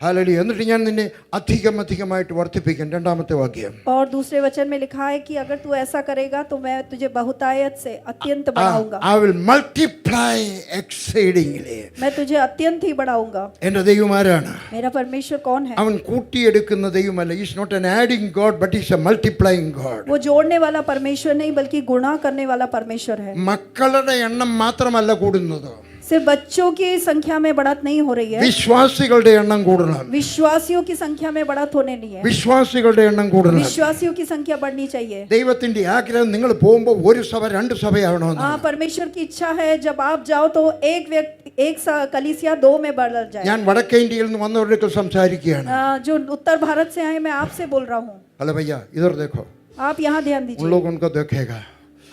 ഹല്ലേലൂയ. എന്നിട്ട് ഞാൻ നിന്നെ അധികമായിട്ട് വർദ്ധിപ്പിക്കും. 2ാമത്തെ വാക്യം. और दूसरे वचन में लिखा है कि अगर तू ऐसा करेगा तो मैं तुझे बहुतायत से अत्यंत बढ़ाऊंगा. I will multiply exceedingly. मैं तुझे अत्यंत ही बढ़ाऊंगा. എൻ്റെ ദൈവം ആരാണ്? मेरा परमेश्वर कौन है? അവൻ കൂട്ടിയെടുക്കുന്ന ദൈവമല്ല. He is not an adding God but he is a multiplying God. वो जोड़ने वाला परमेश्वर नहीं बल्कि गुणा करने वाला परमेश्वर है. മക്കളുടെ എണ്ണം മാത്രമല്ല കൂടുന്നത്. सिर्फ बच्चों की संख्या में बढ़त नहीं हो रही है, വിശ്വാസികളുടെ എണ്ണം കൂടണം. विश्वासियों की संख्या में बढ़त होने नहीं है, വിശ്വാസികളുടെ എണ്ണം കൂടണം. विश्वासियों की संख्या बढ़नी चाहिए. ദൈവത്തിന്റെ ആഗ്രഹം നിങ്ങൾ പോകുമ്പോൾ ഒരു സഭ രണ്ട് സഭയാവണമെന്ന്. हाँ, परमेश्वर की इच्छा है जब आप जाओ तो एक व्यक्ति कलीसिया 2 में बदल जाए. ഞാൻ വടക്കേ ഇന്ത്യയിൽ നിന്ന് വന്നവരുടെ സംസാരിക്കുകയാണ്. जो उत्तर भारत से आए मैं आपसे बोल रहा हूँ. അല്ല ഭയ്യ ഇധർ देखो, आप यहाँ ध्यान उन दीजिए, लोग उनको देखेगा.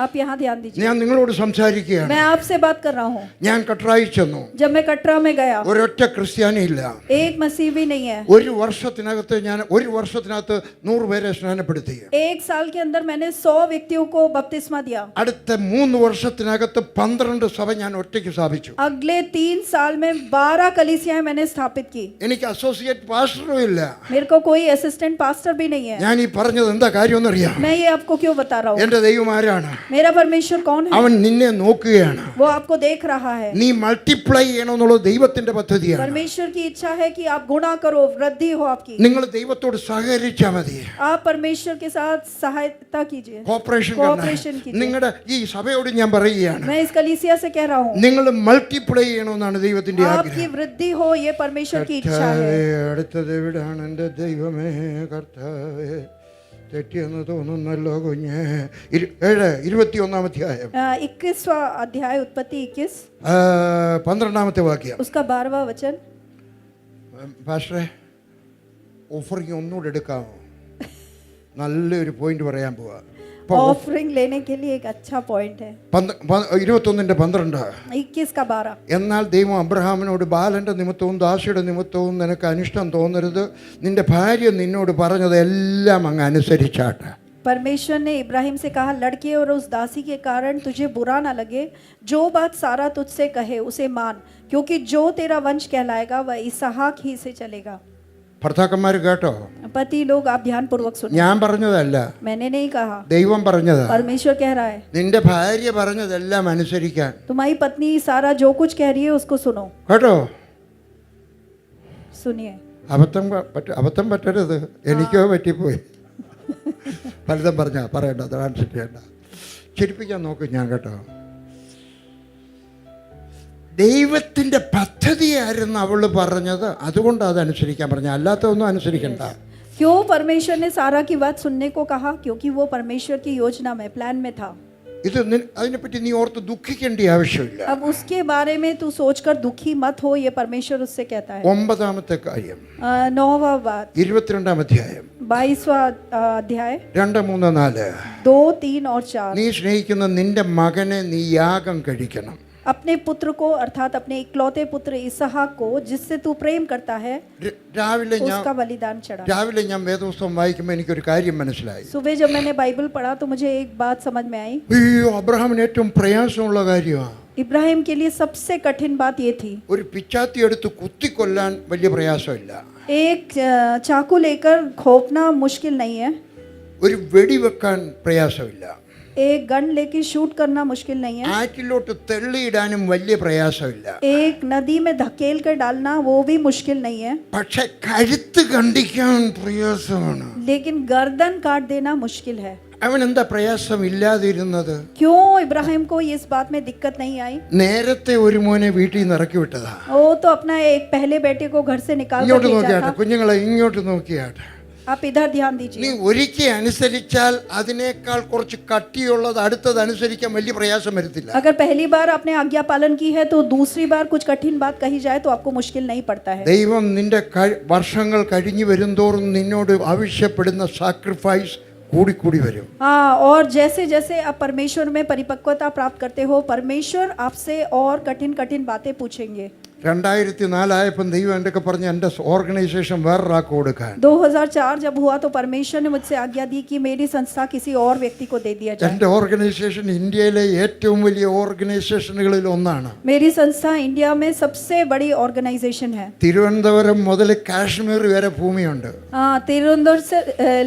आप यहाँ ध्यान दीजिए. ഞാൻ നിങ്ങളോട് സംസാരിക്കുകയാണ്. मैं आपसे बात कर रहा हूँ. ഞാൻ കട്രായി ചെന്നു. जब मैं कटरा में गया, ഒരൊറ്റ ക്രിസ്ത്യാനി ഇല്ല. एक मसीह भी नहीं है. ഒരു വർഷത്തിനകത്ത് 100 പേരെ സ്നാനപ്പെടുത്തി. एक साल के अंदर मैंने 100 व्यक्तियों को बपतिस्मा दिया. അടുത്ത 3 വർഷത്തിനകത്ത് 12 സഭ ഞാൻ ഒറ്റയ്ക്ക് സ്ഥാപിച്ചു. अगले 3 साल में 12 कलीसियाएं मैंने स्थापित की. എനിക്ക് അസോസിയേറ്റ് പാസ്റ്ററും ഇല്ല. मेरे को कोई असिस्टेंट पास्टर भी नहीं है. ഞാൻ ഈ പറഞ്ഞത് എന്താ കാര്യമെന്ന് അറിയാം. मैं ये आपको क्यों बता रहा हूँ? എന്റെ ദൈവം ആരാണ്? मेरा परमेश्वर कौन है? അവൻ നിന്നെ നോക്കുകയാണ്. वो आपको देख रहा है. നീ മൾട്ടിപ്ലൈ ചെയ്യണമെന്നുള്ളത് ദൈവത്തിന്റെ പദ്ധതിയാണ്. परमेश्वर की इच्छा है कि आप गुणा करो, वृद्धि हो आपकी. നിങ്ങൾ ദൈവത്തോട് സഹകരിച്ചാൽ മതി. आप परमेश्वर के साथ सहायता कीजिए, കോപ്പറേഷൻ कोऑपरेशन कीजिए. നിങ്ങളുടെ ഈ സഭയോട് ഞാൻ പറയുകയാണ്, मैं इस कलीसिया से कह रहा हूँ, നിങ്ങൾ മൾട്ടിപ്ലൈ ചെയ്യണമെന്നാണ് ദൈവത്തിന്റെ आपकी ആഗ്രഹം. वृद्धि हो, ये परमेश्वर की इच्छा है. അടുത്തത് എവിടാണ് എൻ്റെ ദൈവമേ കർത്താവേ? തെറ്റിയെന്ന് തോന്നുന്നല്ലോ കുഞ്ഞ്. 21 അധ്യായം 21वां अध्याय उत्पत्ति 21 12 വാക്യം. उसका 12वां वचन. പാസ്റ്ററെ ഓഫറിങ് ഒന്നുകൂടെ എടുക്കാമോ? നല്ലൊരു പോയിന്റ് പറയാൻ പോവാ. ऑफरिंग लेने के लिए एक अच्छा पॉइंट है. 21:12 21 का 12. എന്നാൽ ദൈവം അബ്രഹാമിനോട് ബാലന്റെ നിമിത്തവും ദാസിയുടെ നിമിത്തവും നിനക്ക് അനിഷ്ടം തോന്നരുത്, നിന്റെ ഭാര്യ നിന്നോട് പറഞ്ഞതെല്ലാം അങ്ങ് അനുസരിച്ചാട്ടെ. परमेश्वर ने इब्राहिम से कहा, लड़के और उस दासी के कारण तुझे बुरा ना लगे, जो बात सारा तुझसे कहे उसे मान, क्योंकि जो तेरा वंश कहलाएगा वह इसहाक ही से चलेगा. ഭർത്താക്കന്മാർ കേട്ടോ? पति लोग आप ध्यान पूर्वक सुनो. ഞാൻ പറഞ്ഞതല്ല, मैंने नहीं कहा, ദൈവം പറഞ്ഞതാ. परमेश्वर कह रहा है. നിന്റെ ഭാര്യ പറഞ്ഞതെല്ലാം അനുസരിക്കാൻ. तुम्हारी पत्नी सारा जो कुछ कह रही है उसको सुनो. കേട്ടോ? सुनिए. അബദ്ധം പറ്റരുത്. എനിക്കോ പറ്റിപ്പോയി. ഫലിതം പറയണ്ട, ട്രാൻസ്ലേറ്റ് ചെയ്യണ്ട. ചിരിപ്പിക്കാൻ നോക്കും ഞാൻ കേട്ടോ. ദൈവത്തിന്റെ പദ്ധതിയായിരുന്നു അവള് പറഞ്ഞത്, അതുകൊണ്ട് അത് അനുസരിക്കാൻ പറഞ്ഞ, അല്ലാത്തതൊന്നും അനുസരിക്കണ്ട. क्यों परमेश्वर ने सारा की बात सुनने को कहा? क्योंकि वो परमेश्वर की योजना में, प्लान में था. ഇത് അതിനെപ്പറ്റി നീ ഓർത്ത് ദുഃഖിക്കേണ്ട ആവശ്യമില്ല. अब उसके बारे में तू सोचकर दुखी मत हो, ये परमेश्वर उससे कहता है. 9ാമത്തെ കാര്യം 9वां बात 22 അധ്യായം 22वां अध्याय 2, 3, 4. 2, 3 और 4. നീ സ്നേഹിക്കുന്ന നിന്റെ മകനെ നീ യാഗം കഴിക്കണം. अपने पुत्र को, अर्थात अपने इकलौते पुत्र इसहाक को, जिससे तू प्रेम करता है, उसका बलिदान चढ़ा. രാവിലെ ഞാൻ വേദപുസ്തകം വായിക്കുമ്പോൾ എനിക്കൊരു കാര്യം മനസ്സിലായി. सुबह जब मैंने बाइबल पढ़ा तो मुझे एक बात समझ में आई. അയ്യോ, അബ്രഹാമിന് ഏറ്റവും പ്രയാസമുള്ള കാര്യമാണ്. इब्राहिम के लिए सबसे कठिन बात ये थी. ഒരു പിച്ചാത്തി എടുത്ത് കുത്തിക്കൊല്ലാൻ വലിയ പ്രയാസമില്ല. एक चाकू लेकर खोपना मुश्किल नहीं है. ഒരു വെടിവെക്കാൻ പ്രയാസമില്ല. एक गन लेके शूट करना मुश्किल नहीं है. ആറ്റിലോട്ട് തള്ളിയിടാനും വലിയ പ്രയാസമില്ല. एक नदी में धकेल कर डालना वो भी मुश्किल नहीं है. പക്ഷെ കഴുത്ത് കണ്ടിക്കാൻ പ്രയാസമാണ്. लेकिन गर्दन काट देना मुश्किल है. അവൻ എന്താ പ്രയാസം ഇല്ലാതിരുന്നത്? क्यों इब्राहिम को इस बात में दिक्कत नहीं आई? നേരത്തെ ഒരു മോനെ വീട്ടിൽ നിന്ന് ഇറക്കി വിട്ടതാ. वो तो अपना एक पहले बेटे को घर से निकाल कर ഇങ്ങോട്ട് भेजा നോക്കിയാട്ടെ था. കുഞ്ഞുങ്ങളെ, ഇങ്ങോട്ട് നോക്കിയാട്ടെ. आप इधर ध्यान നീ दीजिए. ഒരിക്കൽ അനുസരിച്ചാൽ അതിനേക്കാൾ കുറച്ച് കട്ടിയുള്ളത് അടുത്തത് അനുസരിക്കാൻ വലിയ പ്രയാസം വരത്തില്ല. अगर पहली बार आपने आज्ञा पालन की है तो दूसरी बार कुछ कठिन बात कही जाए तो आपको मुश्किल नहीं पड़ता है. ദൈവം നിന്റെ വർഷങ്ങൾ കഴിഞ്ഞു വരുന്തോറും നിന്നോട് ആവശ്യപ്പെടുന്ന സാക്രിഫൈസ് കൂടിക്കൂടി വരും. हाँ, और जैसे जैसे आप परमेश्वर में परिपक्वता प्राप्त करते हो, परमेश्वर आपसे और कठिन कठिन बातें पूछेंगे. 2004 ആയപ്പോൾ ദൈവം എൻ്റെ പറഞ്ഞ് എൻ്റെ ഓർഗനൈസേഷൻ വേറൊരാൾക്ക് കൊടുക്കാൻ. 2004 जब हुआ तो परमेश्वर ने मुझसे आज्ञा दी कि मेरी संस्था किसी और व्यक्ति को दे दिया जाए. എൻ്റെ ഓർഗനൈസേഷൻ ഇന്ത്യയിലെ ഏറ്റവും വലിയ ഓർഗനൈസേഷനുകളിൽ ഒന്നാണ്. मेरी संस्था इंडिया में सबसे बड़ी ऑर्गेनाइजेशन है. തിരുവനന്തപുരം മുതൽ കാശ്മീർ വരെ ഭൂമിയുണ്ട്. हाँ, तिरुवनंतपुर से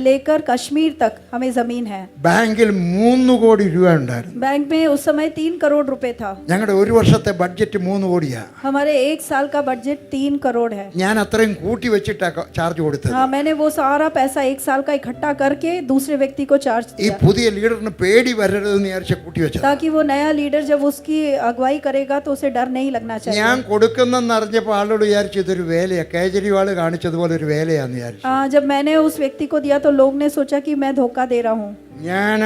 लेकर कश्मीर तक हमें जमीन है. ബാങ്കിൽ 3 കോടി രൂപ ഉണ്ടായിരുന്നു. बैंक में उस समय 3 करोड़ रुपए था. ഞങ്ങളുടെ ഒരു വർഷത്തെ ബഡ്ജറ്റ് 3 കോടിയാണ്. हमारे 1 साल का बजट 3 करोड़ है। ഞാൻ അത്രയും കൂട്ടി വെച്ചിട്ടാ ചാർജ് കൊടുത്തത്. हाँ, मैंने वो सारा पैसा 1 साल का इकट्ठा करके दूसरे व्यक्ति को चार्ज ഈ दिया, പുതിയ ലീഡറിന് പേടി വരരുതെന്ന് വിചാരിച്ച കൂട്ടി വെച്ചത്. ताकि वो नया लीडर जब उसकी अगुवाई करेगा तो उसे डर नहीं लगना चाहिए। ഞാൻ കൊടുക്കുന്നെന്ന് അറിഞ്ഞപ്പോൾ ആളോട് വിചാരിച്ചു ഇതൊരു വേലയാ, കേജ്രിവാൾ കാണിച്ചതുപോലെ ഒരു വേലയാന്ന് വിചാരിച്ചു. जब मैंने उस व्यक्ति को दिया तो लोग ने सोचा कि मैं धोखा दे रहा हूँ। ഞാൻ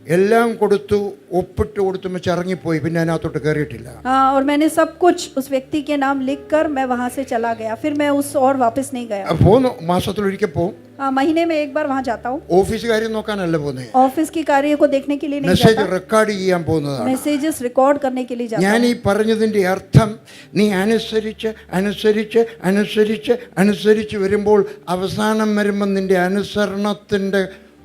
എല്ലാം കൊടുത്തു, ഒപ്പിട്ട് കൊടുത്തു, ഇറങ്ങിപ്പോയി. പിന്നെ അതിനകത്തോട്ട് കയറിയിട്ടില്ല. हाँ, और मैंने सब कुछ उस व्यक्ति के नाम लिख कर मैं वहाँ से चला गया, फिर मैं उस और वापस नहीं गया। പോന്നു, മാസത്തിലൊരിക്കൽ പോവും. हाँ, महीने में एक बार वहाँ जाता हूँ। ഓഫീസ് കാര്യം നോക്കാനല്ല പോകുന്നത്, ऑफिस की कार्य को देखने के लिए नहीं മെസ്സേജ് जाता, റെക്കോർഡ് ചെയ്യാൻ പോകുന്നതാണ്. मैसेजेस रिकॉर्ड करने के लिए जाता ഞാൻ हूँ। ഈ പറഞ്ഞതിൻ്റെ അർത്ഥം നീ അനുസരിച്ച് അനുസരിച്ച് അനുസരിച്ച് അനുസരിച്ച് വരുമ്പോൾ അവസാനം വരുമ്പോൾ നിന്റെ അനുസരണത്തിൻ്റെ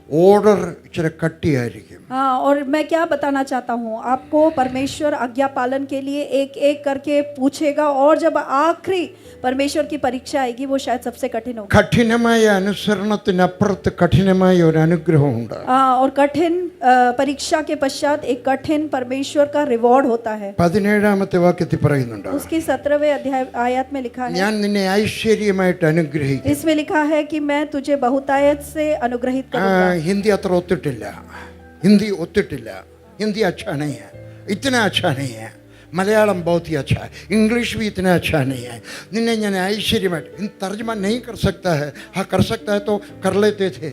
ഓർഡർ ഇച്ചിരി കട്ടിയായിരിക്കും. हाँ, और मैं क्या बताना चाहता हूँ, आपको परमेश्वर आज्ञा पालन के लिए एक एक करके पूछेगा, और जब आखिरी परमेश्वर की परीक्षा आएगी वो शायद सबसे कठिन होगी। കഠിനമായ അനുസരണത്തിനപ്പുറത്ത് കഠിനമായ ഒരു അനുഗ്രഹമുണ്ട്. हाँ, और कठिन परीक्षा के पश्चात एक कठिन परमेश्वर का रिवॉर्ड होता है। 17ാമത്തെ വാക്യത്തിൽ പറയുന്നുണ്ട്, उसकी 17वें अध्याय आयत में लिखा है, ഞാൻ നിന്നെ ഐശ്വര്യമായിട്ട് അനുഗ്രഹിക്കും. इसमें लिखा है कि मैं तुझे बहुतायत से अनुग्रहित करूंगा। ഹിന്ദി അത്ര ഒത്തിട്ടില്ല, ഹിന്ദി ഒത്തിട്ടില്ല. ഹിന്ദി अच्छा नहीं है, इतना अच्छा नहीं है. मलयालम बहुत ही अच्छा है, इंग्लिश भी इतना अच्छा नहीं है. निन्ने ഞാൻ ഐശ്വര്യമായിട്ട്, तर्जमा नहीं कर सकता है, हाँ कर सकता है तो कर लेते थे.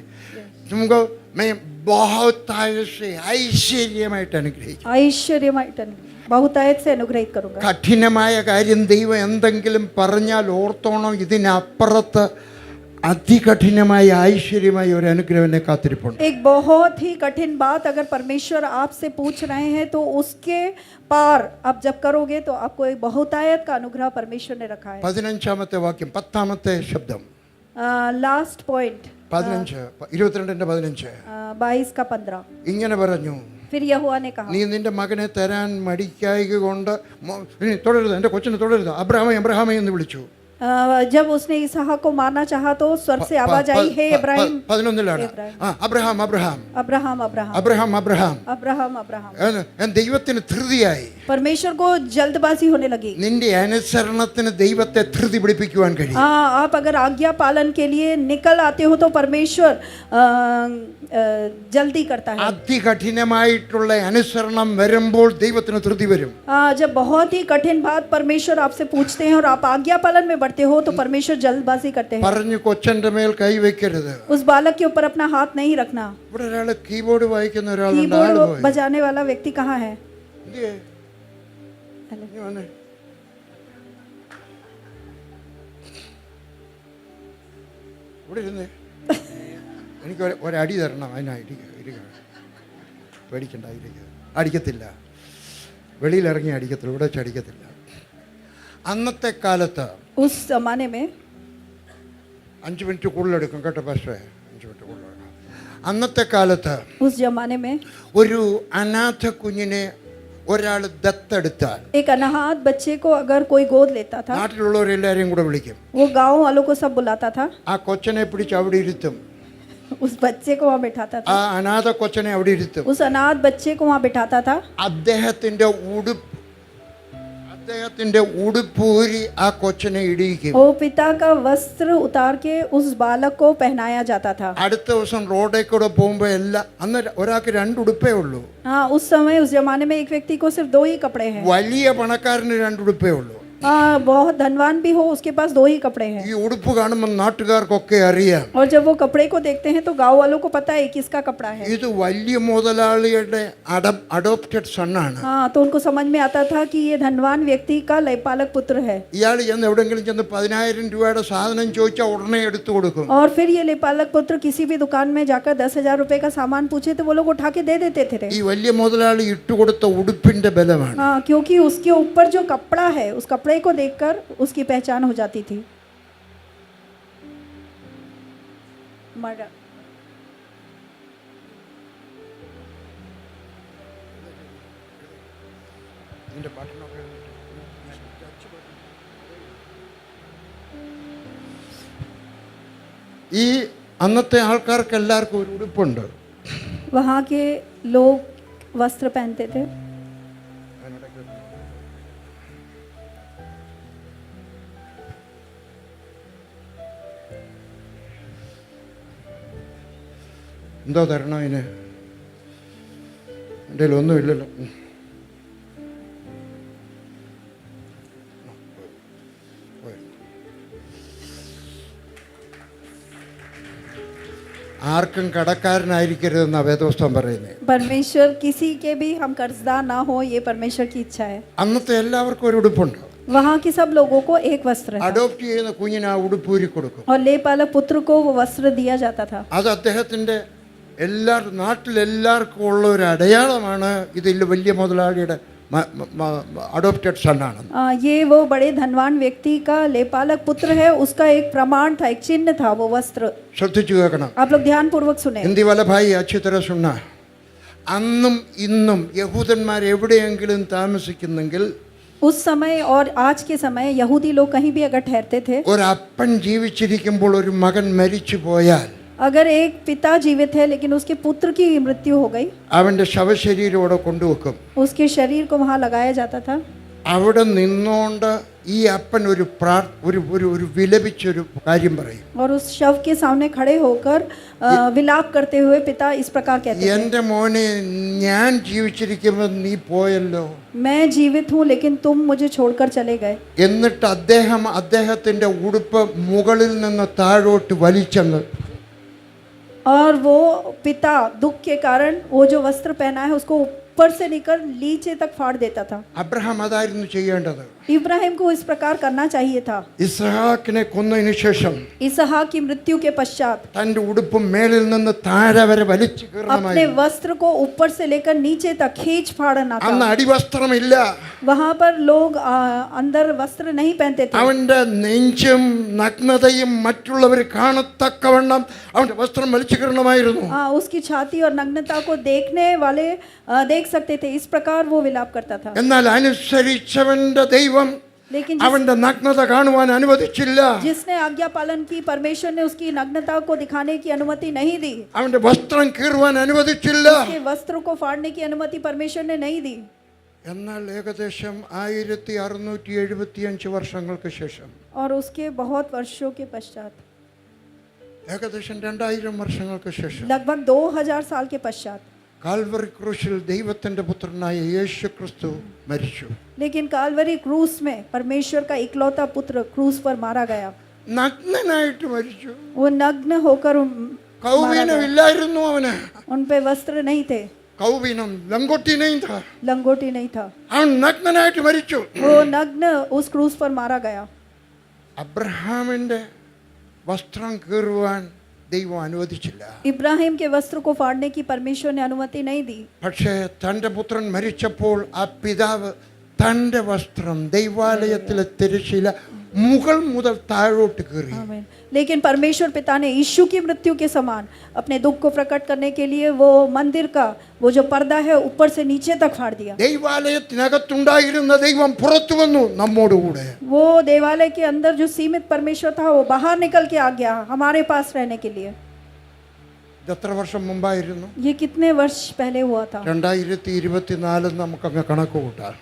तुमको मैं बहुतायत से ഐശ്വര്യമായിട്ട് അനുഗ്രഹിക്കും. ऐश्वर्यमय बहुतायत से अनुग्रहित करूंगा। കഠിനമായ കാര്യം ദൈവം എന്തെങ്കിലും പറഞ്ഞാൽ ഓർത്തോണം, ഇതിനപ്പുറത്ത് അതികഠിനമായ ഐശ്വര്യമായ ഒരു അനുഗ്രഹം എന്നെ കാത്തിരിപ്പുണ്ട്. एक बहुत ही कठिन बात अगर परमेश्वर आपसे पूछ रहे हैं तो उसके पार आप जब करोगे तो आपको एक बहुतायत का अनुग्रह परमेश्वर ने रखा है। 15ാമത്തെ വാക്യം, 10ാമത്തെ ശബ്ദം, लास्ट पॉइंट 15, 22-15 22 का 15। ഇങ്ങനെ പറഞ്ഞു, फिर यहोवा ने कहा, നീ നിന്റെ മകനെ തരാൻ മടിക്കായക കൊണ്ട് ഇനി തുടരുത്, എൻ്റെ കൊച്ചിനെ തുടരുത്, അബ്രഹാമേ അബ്രഹാമേ എന്ന് വിളിച്ചു. जब उसने इसहाक को मारना चाहा तो स्वर से आवाज आई, हे Ibrahim. 11 Abraham Abraham Abraham Abraham Abraham Abraham. Abraham Abraham. ദൈവത്തിന് ധൃതിയായി. परमेश्वर को जल्दबाजी होने लगी। നിന്റെ അനുസരണത്തിന് ദൈവത്തെ ധൃതി പിടിപ്പിക്കുവാൻ കഴിയും. हाँ, आप अगर आज्ञा पालन के लिए निकल आते हो तो परमेश्वर जल्दी करता है। അതികഠിനമായിട്ടുള്ള അനുസരണം വരുമ്പോൾ ദൈവത്തിന് ധൃതി വരും. हाँ, जब बहुत ही कठिन बात परमेश्वर आपसे पूछते हैं और आप आज्ञा पालन में बढ़ते हो तो परमेश्वर जल्दबाजी करते हैं। പറഞ്ഞു കൊച്ചന്റെ മേൽ കൈ വെക്കരുത്. उस बालक के ऊपर अपना हाथ नहीं रखना। ഇവിടെ ഒരാൾ കീബോർഡ് വായിക്കുന്ന ഒരാളുണ്ട്, कीबोर्ड ആള് പോയി. बजाने वाला व्यक्ति कहाँ है? ഇല്ലേ? ഇനി വന്നേ. ഇവിടെ ഇരുന്നേ, എനിക്ക് ഒരടി തരണം. പേടിക്കണ്ട, അടിക്കത്തില്ല, വെളിയിലിറങ്ങി അടിക്കത്തില്ല, ഇവിടെ വെച്ച് അടിക്കത്തില്ല. അന്നത്തെ കാലത്ത് उस जमाने में 5 മിനിറ്റ് കൂടുതലെടുക്കും കേട്ടോ പാസ്റ്റേ, 5 മിനിറ്റ് കൂടുതലെടുക്കും. അന്നത്തെ കാലത്ത് उस जमाने में ഒരു അനാഥ കുഞ്ഞിനെ ഒരാൾ ദത്തെടുത്താൽ एक अनाथ बच्चे को अगर कोई गोद लेता था നാട്ടിലുള്ളവരെല്ലാരെയും കൂടെ വിളിക്കും. वो गांव वालों को सब बुलाता था, ആ കൊച്ചനെ പിടിച്ച് അവിടെ ഇരുത്തും. उस बच्चे को वहाँ बिठाता ആ था, അനാഥ കൊച്ചനെ അവിടെ ഇരുത്തും. उस अनाथ बच्चे को वहाँ बिठाता था। അദ്ദേഹത്തിന്റെ ഉടുപ്പൂരി ആ കൊച്ചനെ ഇടിയിക്കും. वो पिता का वस्त्र उतार के उस बालक को पहनाया जाता था। അടുത്ത ദിവസം റോഡിൽ കൂടെ പോകുമ്പോൾ എല്ലാം, അന്ന് ഒരാൾക്ക് 2 ഉടുപ്പേ ഉള്ളൂ. हाँ, उस समय उस जमाने में एक व्यक्ति को सिर्फ 2 ही कपड़े हैं। വലിയ പണക്കാരന് 2 ഉടുപ്പേ ഉള്ളൂ. हाँ, बहुत धनवान भी हो उसके पास 2 ही कपड़े हैं। ഈ ഉടുപ്പ് കാണുമ്പോൾ നാട്ടുകാർക്കൊക്കെ അറിയാം और जब वो कपड़े को देखते हैं तो गांव वालों को पता है किसका कपड़ा है। ഇത് വലിയ മുതലാളിയുടെ അഡോപ്റ്റഡ് സണ്ണാണ്. हाँ, तो उनको समझ में आता था कि ये धनवान व्यक्ति का लेपालक पुत्र है। ഇയാൾ ചെന്ന് എവിടെങ്കിലും ചെന്ന് 10,000 രൂപയുടെ സാധനം ചോദിച്ചാൽ ഉടനെ എടുത്തു കൊടുക്കും. और फिर ये लेपालक पुत्र किसी भी दुकान में जाकर 10,000 रुपए का सामान पूछे तो वो लोग उठा के दे देते थे। ഈ വലിയ മുതലാളി ഇട്ടുകൊടുത്ത ഉടുപ്പിന്റെ ബലമാണ്. हाँ, क्योंकि उसके ऊपर जो कपड़ा है उस कपड़े को देखकर उसकी पहचान हो जाती थी। मर्डर ഈ അന്നത്തെ ആൾക്കാർക്ക് എല്ലാവർക്കും ഒരു ഉടുപ്പുണ്ട്. वहाँ के लोग वस्त्र पहनते थे। എന്തോ തരണോ ഇതിന്? എൻ്റെ ഒന്നുമില്ലല്ലോ. ആർക്കും കടക്കാരനായിരിക്കരുതെന്നാണ് വേദപുസ്തകം പറയുന്നത്. परमेश्वर किसी के भी हम कर्जदार ना हो, ये परमेश्वर की इच्छा है. അന്നത്തെ എല്ലാവർക്കും ഒരു ഉടുപ്പുണ്ട്. वहाँ की सब लोगों को एक वस्त्र था അഡോപ്റ്റ് ചെയ്യുന്ന കുഞ്ഞിന് ആ ഉടുപ്പ് ഊരി കൊടുക്കും. और ले पालक पुत्र को वो वस्त्र दिया जाता था. അത് അദ്ദേഹത്തിൻ്റെ നാട്ടിലെല്ലാവർക്കും ഉള്ള ഒരു അടയാളമാണ്. ഇതിൽ വലിയ മുതലാളിയുടെ അഡോപ്റ്റഡ് സണ്ണാണെന്ന്. ये वो बड़े धनवान व्यक्ति का लेपालक पुत्र है, उसका एक प्रमाण था, एक चिन्ह था वो वस्त्र. ശ്രദ്ധിച്ചു കേൾക്കണം. आप लोग ध्यान पूर्वक सुने. ഹിന്ദി വല ഭായി അച്യുതര സുണ്ണ. അന്നും ഇന്നും യഹൂദന്മാർ എവിടെയെങ്കിലും താമസിക്കുന്നെങ്കിൽ उस समय और आज के समय यहूदी लोग कहीं भी अगर ठहरते थे, ഒരപ്പൻ ജീവിച്ചിരിക്കുമ്പോൾ ഒരു മകൻ മരിച്ചു പോയാൽ अगर एक पिता जीवित है लेकिन उसके पुत्र की मृत्यु हो गई, അവൻ്റെ ശവശരീരം അവിടെ കൊണ്ടുവെക്കും. उसके शरीर को वहाँ लगाया जाता था. അവിടെ നിന്നുകൊണ്ട് ഈ അപ്പൻ ഒരു ഒരു വിലപിച്ചൊരു കാര്യം പറയും. और उस शव के सामने खड़े होकर विलाप करते हुए पिता इस प्रकार कहते थे, എൻ്റെ മോനെ, ഞാൻ ജീവിച്ചിരിക്കുമ്പോൾ നീ പോയല്ലോ. मैं जीवित हूँ लेकिन तुम मुझे छोड़कर चले गए. എന്നിട്ട് അദ്ദേഹത്തിൻ്റെ ഉടുപ്പ് മുകളിൽ നിന്ന് താഴോട്ട് വലിച്ചെന്ന്. और वो पिता दुख के कारण वो जो वस्त्र पहना है उसको ऊपर से लेकर नीचे तक फाड़ देता था. അബ്രഹാം അതായിരുന്നു ചെയ്യേണ്ടത്. इब्राहिम को इस प्रकार करना चाहिए था. ഇസ്ഹാക്കിനെ കൊന്നതിന് ശേഷം इसहाक की मृत्यु के पश्चात തൻ്റെ ഉടുപ്പ് മേളിൽ നിന്ന് താഴെ വരെ വലിച്ചു अपने കീറണമായിരുന്നു. वस्त्र को ऊपर से लेकर नीचे तक खींच फाड़ना അന്ന് था. അടിവസ്ത്രമില്ല. वहां पर लोग अंदर वस्त्र नहीं पहनते थे. അവൻ്റെ നെഞ്ചും നഗ്നതയും മറ്റുള്ളവർ കാണത്തക്കവണ്ണം അവൻ്റെ വസ്ത്രം വലിച്ചു കീറണമായിരുന്നു. उसकी छाती और नग्नता को देखने वाले देख सकते थे. इस प्रकार वो विलाप करता था. എന്നാൽ അനുസരിച്ചവന്റെ ദൈവം लेकिन അവന്റെ നഗ്നത കാണുവാൻ അനുവദിച്ചില്ല. जिसने आज्ञा पालन की, परमेश्वर ने उसकी नग्नता को दिखाने की अनुमति नहीं दी. അവന്റെ വസ്ത്രം കീറുവാൻ അനുവദിച്ചില്ല. उसके वस्त्र को फाड़ने की अनुमति परमेश्वर ने नहीं दी. എന്നാൽ ഏകദേശം 1675 വർഷങ്ങൾക്ക് ശേഷം, और उसके बहुत वर्षों के पश्चात, ഏകദേശം 2000 വർഷങ്ങൾക്ക് ശേഷം, लगभग 2000 साल के पश्चात, കാൽവറി ക്രൂശിൽ ദൈവത്തിന്റെ പുത്രനായ യേശു ക്രിസ്തു മരിച്ചു. लेकिन कालवरी क्रूस में परमेश्वर का इकलौता पुत्र क्रूस पर मारा गया. നഗ്നനായിട്ട് മരിച്ചു. वो नग्न होकर मारा गया. കൗവീനമില്ലായിരുന്നു അവന്. उन पे वस्त्र नहीं थे, കൗവീനം ലങ്കോട്ടിനെയും था. लंगोटी नहीं था. അവൻ നഗ്നനായിട്ട് മരിച്ചു. वो नग्न उस क्रूस पर मारा गया. അബ്രഹാമിന്റെ വസ്ത്രം കീറുവാൻ ദൈവം അനുവദിച്ചില്ല. इब्राहिम के वस्त्र को फाड़ने की परमेश्वर ने अनुमति नहीं दी. പക്ഷേ തൻ്റെ പുത്രൻ മരിച്ചപ്പോൾ ആ പിതാവ് തൻ്റെ വസ്ത്രം ദൈവാലയത്തിലെ തിരശ്ശീല മുകൾ മുതൽ താഴോട്ട് കീറി. आमीन. लेकिन परमेश्वर पिता ने यीशु की मृत्यु के समान अपने दुख को प्रकट करने के लिए वो मंदिर का वो जो पर्दा है ऊपर से नीचे तक फाड़ दिया. ദൈവാലയത്തിനകത്തുണ്ടായിരുന്ന ദൈവം പുറത്തു വന്നു നമ്മോടുകൂടെ. वो देवालय के अंदर जो सीमित परमेश्वर था वो बाहर निकल के आ गया हमारे पास रहने के लिए. എത്ര വർഷം മുമ്പായിരുന്നു? ये कितने वर्ष पहले हुआ था? 2024 നമുക്കങ്ങ് കണക്ക് കൂട്ടാം.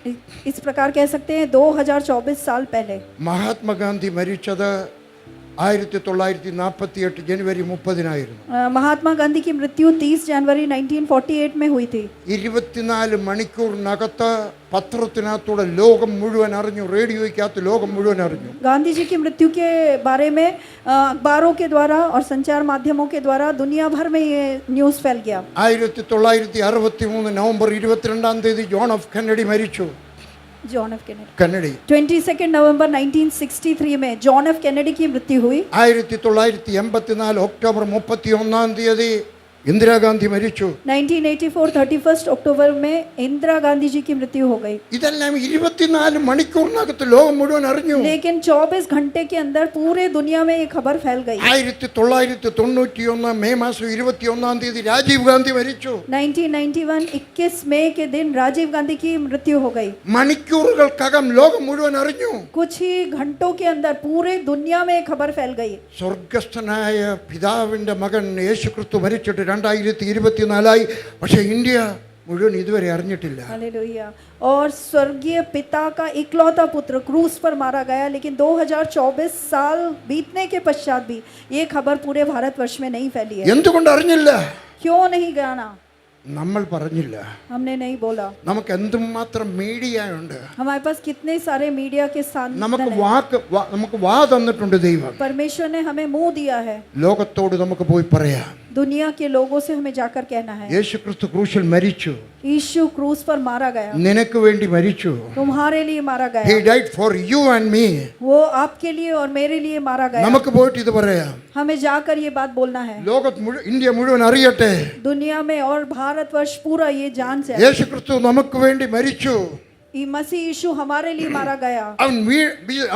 इस प्रकार कह सकते हैं 2024 साल पहले. മഹാത്മാഗാന്ധി മരിച്ചത് 1948 ജനുവരി 30-നായിരുന്നു. महात्मा गांधी की मृत्यु 30 जनवरी 1948 में हुई थी. 24 മണിക്കൂറിനകത്ത് പത്രത്തിനകത്തൂടെ ലോകം മുഴുവൻ അറിഞ്ഞു, റേഡിയോയ്ക്കകത്ത് ലോകം മുഴുവൻ അറിഞ്ഞു. गांधी जी की मृत्यु के बारे में अखबारों के द्वारा और संचार माध्यमों के द्वारा दुनिया भर में ये न्यूज़ फैल गया. 1963 നവംബർ 22 ജോൺ എഫ് കെന്നഡി മരിച്ചു. जॉन एफ कैनेडी 22 नवंबर 1963 में जॉन एफ कैनेडी की मृत्यु हुई. 1984 ഒക്ടോബർ 31 ഇന്ദിരാഗാന്ധി മരിച്ചു. 1984 31 अक्टूबर में इंदिरा गांधी जी की मृत्यु हो गई. ഇതെല്ലാം 24 മണിക്കൂറിനകത്ത് ലോകം മുഴുവൻ അറിഞ്ഞു. लेकिन 24 घंटे के अंदर पूरे दुनिया में ये खबर फैल गई. 1991 മെയ് മാസം 21 രാജീവ് ഗാന്ധി മരിച്ചു. 1991 21 मई के दिन राजीव गांधी की मृत्यु हो गई. മണിക്കൂറുകൾക്കകം ലോകം മുഴുവൻ അറിഞ്ഞു. कुछ ही घंटों के अंदर पूरे दुनिया में खबर फैल गई. സ്വർഗസ്ഥനായ പിതാവിന്റെ മകൻ യേശു ക്രിസ്തു മരിച്ചിട്ട് 2024 പക്ഷേ ഇന്ത്യ മുഴുവൻ ഇതുവരെ അറിഞ്ഞിട്ടില്ല. हालेलुया। और स्वर्गीय पिता का इकलौता पुत्र क्रूस पर मारा गया, लेकिन 2024 साल बीतने के पश्चात भी ये खबर पूरे भारतवर्ष में नहीं फैली है। എന്തുകൊണ്ട് അറിഞ്ഞില്ല? क्यों नहीं जाना? നമ്മൾ പറഞ്ഞില്ല. हमने नहीं बोला। നമുക്ക് എന്തുമാത്രം മീഡിയ ഉണ്ട്. हमारे पास कितने सारे मीडिया के साथ നമുക്ക് വാ തന്നിട്ടുണ്ട് ദൈവം. परमेश्वर ने हमें मुंह दिया है। ലോകത്തോട് നമുക്ക് പോയി പറയാം. दुनिया के लोगों से हमें जाकर कहना है, യേശു ക്രിസ്തു ക്രൂശിൽ മരിച്ചു. यीशु क्रूस पर मारा गया, നിനക്ക് വേണ്ടി മരിച്ചു. तुम्हारे लिए मारा He गया, died for you and me. वो आपके लिए और मेरे लिए मारा गया। നമുക്ക് പോയിട്ട് ഇത് പറയാം. हमें जाकर ये बात बोलना है, ഇന്ത്യ മുഴുവൻ അറിയട്ടെ, दुनिया में और भारतवर्ष पूरा ये जान से യേശു ക്രിസ്തു നമുക്ക് വേണ്ടി മരിച്ചു. ये मसीह यीशु हमारे लिए मारा गया।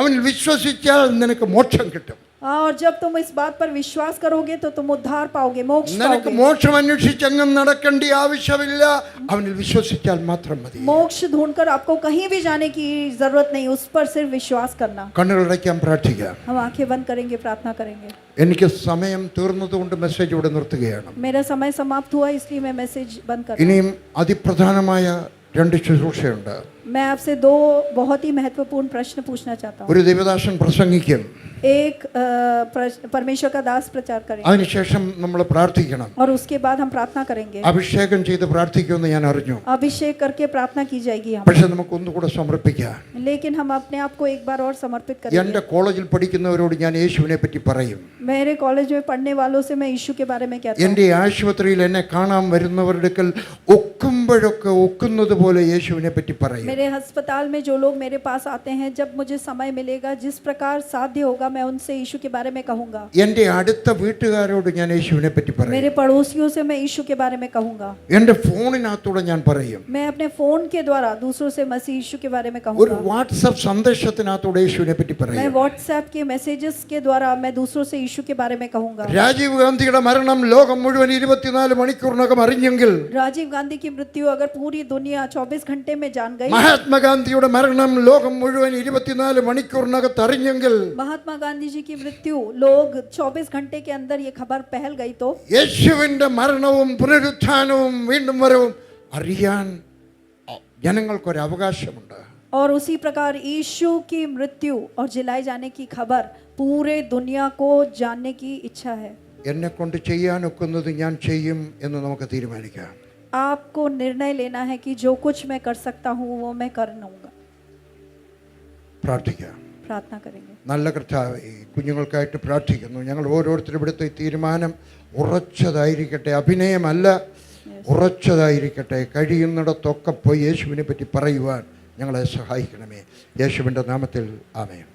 അവൻ വിശ്വസിച്ചാൽ നിനക്ക് മോക്ഷം കിട്ടും. और जब तुम इस बात पर विश्वास करोगे तो तुम उद्धार पाओगे, मोक्ष നിനക്ക് पाओगे। മോക്ഷം അന്വേഷിച്ച് എങ്ങും നടക്കേണ്ട ആവശ്യമില്ല. അവനിൽ വിശ്വസിച്ചാൽ മാത്രം മതി. मोक्ष ढूंढकर आपको कहीं भी जाने की जरूरत नहीं, उस पर सिर्फ विश्वास करना। കണ്ണുകളടയ്ക്കാൻ പ്രാർത്ഥിക്കാം. हम आंखें बंद करेंगे, प्रार्थना करेंगे। എനിക്ക് സമയം തീർന്നതുകൊണ്ട് മെസ്സേജ് ഇവിടെ നിർത്തുകയാണ്. मेरा समय समाप्त हुआ, इसलिए मैं मैसेज बंद कर रहा हूं। ഇനിയും അതിപ്രധാനമായ 2 ശുശ്രൂഷയുണ്ട്. मैं आपसे 2 बहुत ही महत्वपूर्ण प्रश्न पूछना चाहता हूँ। ഒരു ദേവദാസൻ പ്രസംഗിക്കും. एक परमेश्वर का दास प्रचार करेंगे അതിനുശേഷം നമ്മൾ പ്രാർത്ഥിക്കണം. और उसके बाद हम प्रार्थना करेंगे। അഭിഷേകം ചെയ്ത് പ്രാർത്ഥിക്കുമെന്ന് ഞാൻ അറിഞ്ഞു. अभिषेक करके प्रार्थना की जाएगी हम, പക്ഷെ നമുക്ക് ഒന്നുകൂടെ സമർപ്പിക്കാം. लेकिन हम अपने आप को एक बार और समर्पित എൻ്റെ करेंगे। കോളേജിൽ പഠിക്കുന്നവരോട് ഞാൻ യേശുവിനെ പറ്റി പറയും. मेरे कॉलेज में पढ़ने वालों से मैं यीशु के बारे में कहता हूँ। എൻ്റെ ആശുപത്രിയിൽ എന്നെ കാണാൻ വരുന്നവരുടെ അടുക്കൽ ഒക്കുമ്പോഴൊക്കെ ഒക്കുന്നത് പോലെ യേശുവിനെ പറ്റി പറയും. मेरे अस्पताल में जो लोग मेरे पास आते हैं, जब मुझे समय मिलेगा, जिस प्रकार साध्य होगा, मैं उनसे यीशु के बारे में कहूंगा। എൻ്റെ അടുത്ത വീട്ടുകാരോട് ഞാൻ യേശുവിനെ പറ്റി പറയും. मेरे पड़ोसियों से मैं यीशु के बारे में कहूंगा। എൻ്റെ ഫോണിനകത്തൂടെ ഞാൻ പറയും. मैं अपने फोन के द्वारा दूसरों से मसीह यीशु के बारे में ഒരു कहूंगा। വാട്സപ്പ് സന്ദേശത്തിനകത്തൂടെ യേശുവിനെ പറ്റി मैं പറയും. व्हाट्सएप के मैसेजेस के द्वारा मैं दूसरों से यीशु के बारे में कहूंगा। രാജീവ് ഗാന്ധിയുടെ മരണം ലോകം മുഴുവൻ 24 മണിക്കൂറിനകം അറിഞ്ഞെങ്കിൽ, राजीव गांधी की मृत्यु अगर पूरी दुनिया 24 घंटे में जान गई, മഹാത്മാഗാന്ധിയുടെ മരണം ലോകം മുഴുവൻ 24 മണിക്കൂറിനകത്ത് അറിഞ്ഞെങ്കിൽ, महात्मा गांधी जी की मृत्यु लोग 24 घंटे के अंदर ये खबर फैल गई, तो യേശുവിന്റെ മരണവും പുനരുത്ഥാനവും വീണ്ടും വരവും അറിയാൻ ജനങ്ങൾക്കൊരു അവകാശമുണ്ട്. और उसी प्रकार यीशु की मृत्यु और जिलाए जाने की खबर पूरे दुनिया को जानने की इच्छा है। എന്നെ കൊണ്ട് ചെയ്യാനൊക്കുന്നത് ഞാൻ ചെയ്യും എന്ന് നമുക്ക് തീരുമാനിക്കാം. आपको निर्णय लेना है कि जो कुछ मैं कर सकता हूँ वो मैं कर लूँगा। പ്രാർത്ഥിക്കാം. प्रार्थना करेंगे। നല്ല കർത്താവേ, ഈ കുഞ്ഞുങ്ങൾക്കായിട്ട് പ്രാർത്ഥിക്കുന്നു. ഞങ്ങൾ ഓരോരുത്തരും ഇവിടുത്തെ ഈ തീരുമാനം ഉറച്ചതായിരിക്കട്ടെ, അഭിനയമല്ല, ഉറച്ചതായിരിക്കട്ടെ. കഴിയുന്നിടത്തൊക്കെ പോയി യേശുവിനെ പറ്റി പറയുവാൻ ഞങ്ങളെ സഹായിക്കണമേ. യേശുവിൻ്റെ നാമത്തിൽ ആമേൻ.